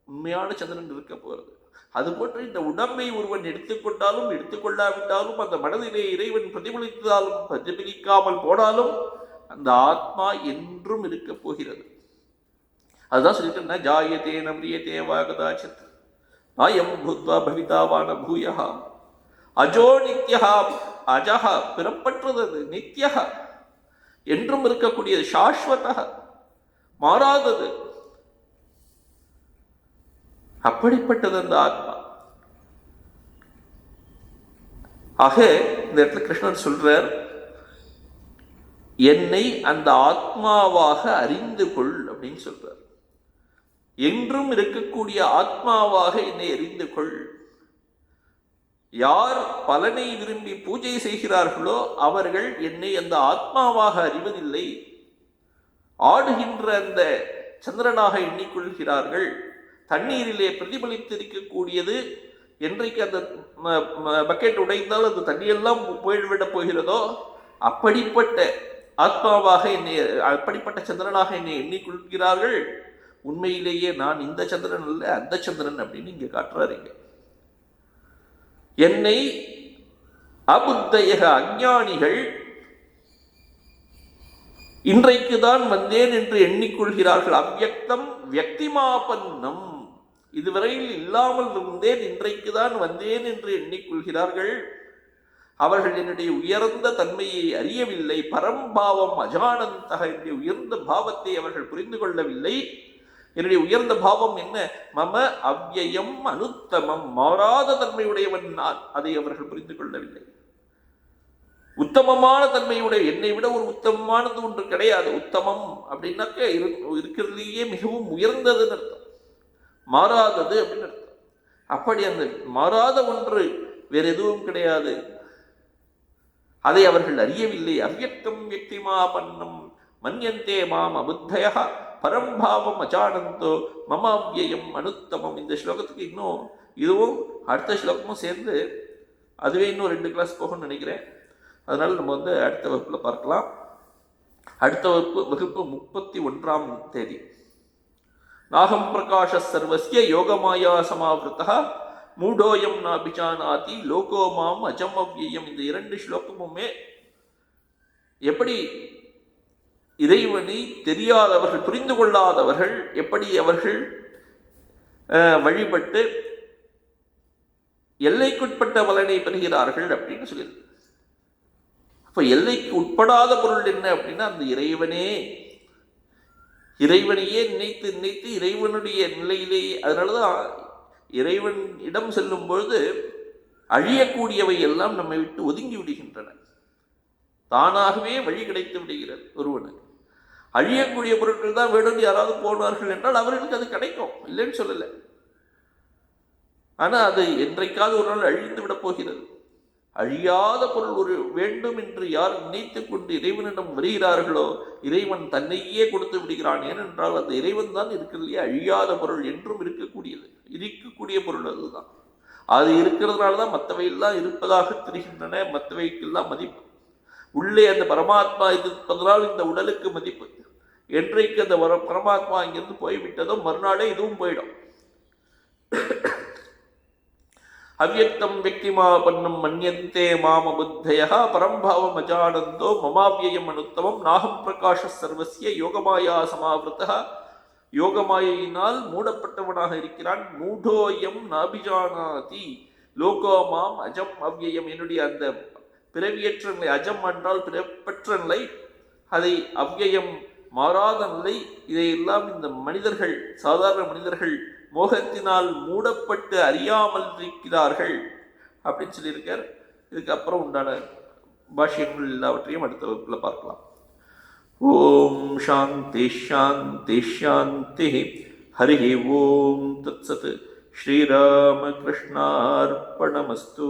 உண்மையான சந்திரன் இருக்க போகிறது. அதுபோன்று இந்த உடம்பை ஒருவன் எடுத்துக்கொண்டாலும் எடுத்துக்கொள்ளாவிட்டாலும், அந்த மனதிலே இறைவன் பிரதிபலித்தாலும் பிரதிபலிக்காமல் போனாலும் அந்த ஆத்மா என்றும் இருக்க போகிறது. அதுதான் சொல்லிட்டு ஜாயத்தே நம்பியத்தே வா கதாச்சித் நாயம் பூத்வா பவிதாவான பூயா அஜோ நித்யா. அஜஹா பிறப்பற்றது, அது நித்யா என்றும் இருக்கக்கூடியது, சாஸ்வத மாறாதது. அப்படிப்பட்டது அந்த ஆத்மா. ஆக இந்த இடத்துல கிருஷ்ணன் சொல்றார், என்னை அந்த ஆத்மாவாக அறிந்து கொள் அப்படின்னு சொல்றார். என்றும் இருக்கக்கூடிய ஆத்மாவாக என்னை அறிந்து கொள். யார் பலனை விரும்பி பூஜை செய்கிறார்களோ அவர்கள் என்னை அந்த ஆத்மாவாக அறிவதில்லை. ஆடுகின்ற அந்த சந்திரனாக எண்ணிக்கொள்கிறார்கள். தண்ணீரிலே பிரதிபலித்திருக்கக்கூடியது என்றைக்கு அந்த பக்கெட் உடைந்தால் அந்த தண்ணியெல்லாம் போய்விடப் போகிறதோ அப்படிப்பட்ட ஆத்மாவாக என்னை, அப்படிப்பட்ட சந்திரனாக என்னை எண்ணிக்கொள்கிறார்கள். உண்மையிலேயே நான் இந்த சந்திரன் அல்ல, அந்த சந்திரன் அப்படின்னு இங்க காட்டுறாருங்க. என்னை அபுத்தயக அஞ்ஞானிகள் இன்றைக்குதான் வந்தேன் என்று எண்ணிக்கொள்கிறார்கள். அவ்யக்தம் வியக்திமாபன்னம், இதுவரையில் இல்லாமல் இருந்தேன், இன்றைக்குதான் வந்தேன் என்று எண்ணிக்கொள்கிறார்கள். அவர்கள் என்னுடைய உயர்ந்த தன்மையை அறியவில்லை. பரம்பாவம் அஜானந்தக, என்னுடைய உயர்ந்த பாவத்தை அவர்கள் புரிந்து கொள்ளவில்லை. என்னுடைய உயர்ந்த பாவம் என்ன? மம அவ்யயம் அனுத்தமம், மாறாத தன்மையுடையவன் நான். அதை அவர்கள் புரிந்து கொள்ளவில்லை. உத்தமமான தன்மையுடைய, என்னை விட ஒரு உத்தமமானது ஒன்று கிடையாது. உத்தமம் அப்படின்னாக்க இருக்கிறதுலேயே மிகவும் உயர்ந்ததுன்னு அர்த்தம், மாறாதது அப்படின்னு அர்த்தம். அப்படி அந்த மாறாத ஒன்று வேற எதுவும் கிடையாது. அதை அவர்கள் அறியவில்லை. அவ்யக்தம் வியக்திமாபன்னம் மன்யந்தே மாம் அபுத்தய பரம்பாவம் அஜானந்தோ மமாவ்யயம் அனுத்தமம். இந்த ஸ்லோகத்துக்கு இன்னும் இதுவும் அடுத்த ஸ்லோகமும் சேர்ந்து அதுவே இன்னும் 2 கிளாஸ் போகும்னு நினைக்கிறேன். அதனால நம்ம அடுத்த வகுப்பில் பார்க்கலாம். அடுத்த வகுப்பு 31ஆம் தேதி. நாகம் பிரகாஷ சர்வஸ்ய யோகமாயா சமாவிருத்தா மூடோயம் நாபிஜானாதி லோகோமாம் அஜமவ்யம். இந்த 2 ஸ்லோகமுமே எப்படி இறைவனை தெரியாதவர்கள், புரிந்து கொள்ளாதவர்கள் எப்படி அவர்கள் வழிபட்டு எல்லைக்குட்பட்ட பலனை பெறுகிறார்கள் அப்படின்னு சொல்லியிருக்கு. அப்ப எல்லைக்கு உட்படாத பொருள் என்ன அப்படின்னா அந்த இறைவனே இறைவனையே நினைத்து நினைத்து இறைவனுடைய நிலையிலேயே, அதனாலதான் இறைவன் இடம் செல்லும் பொழுது அழியக்கூடியவை எல்லாம் நம்மை விட்டு ஒதுங்கி விடுகின்றன. தானாகவே வழி கிடைத்து விடுகிறது ஒருவனுக்கு. அழியக்கூடிய பொருட்கள் தான் வேணும் யாராவது போனார்கள் என்றால் அவர்களுக்கு அது கிடைக்கும், இல்லைன்னு சொல்லலை. ஆனால் அது என்றைக்காவது ஒரு நாள் அழிந்து விடப் போகிறது. அழியாத பொருள் ஒரு வேண்டும் என்று யார் நினைத்து கொண்டு இறைவனிடம் வருகிறார்களோ இறைவன் தன்னையே கொடுத்து விடுகிறான். ஏனென்றால் அந்த இறைவன் தான் இருக்கிறதுலையே அழியாத பொருள், என்றும் இருக்கக்கூடிய பொருள் அதுதான். அது இருக்கிறதுனால தான் மற்றவையெல்லாம் இருப்பதாக தெரிகின்றன, மற்றவைக்கெல்லாம் மதிப்பு. உள்ளே அந்த பரமாத்மா இருப்பதனால் இந்த உடலுக்கு மதிப்பு. என்றைக்கு அந்த பரமாத்மா இங்கிருந்து போய்விட்டதோ மறுநாளே இதுவும் போயிடும். அவ்யக்தம் வெக்திமாபன்னம் மன்யந்தே மாம புத்தயா பரம்பாவம் அஜானந்தோ மமாவியம் அனுத்தமம் நாகம் பிரகாஷ சர்வசிய யோகமாயா சமாவிருத்தா. யோகமாயினால் மூடப்பட்டவனாக இருக்கிறான். மூடோயம் நாபிஜானாதி லோகோமாம் அஜம் அவ்யயம். என்னுடைய அந்த பிறவியற்ற நிலை, அஜம் என்றால் பிறப்பற்ற நிலை, அதை அவ்யயம் மாறாத நிலை, இதையெல்லாம் இந்த மனிதர்கள், சாதாரண மனிதர்கள் மோகத்தினால் மூடப்பட்டு அறியாமல் இருக்கிறார்கள் அப்படின்னு சொல்லியிருக்கார். இதுக்கப்புறம் உண்டான பாஷ்யங்கள் எல்லாவற்றையும் அடுத்த வகுப்பில் பார்க்கலாம். ஓம் சாந்தி ஷாந்தி ஷாந்தி. ஹரி ஓம் தத்சத். ஸ்ரீராமகிருஷ்ணார்ப்பணமஸ்து.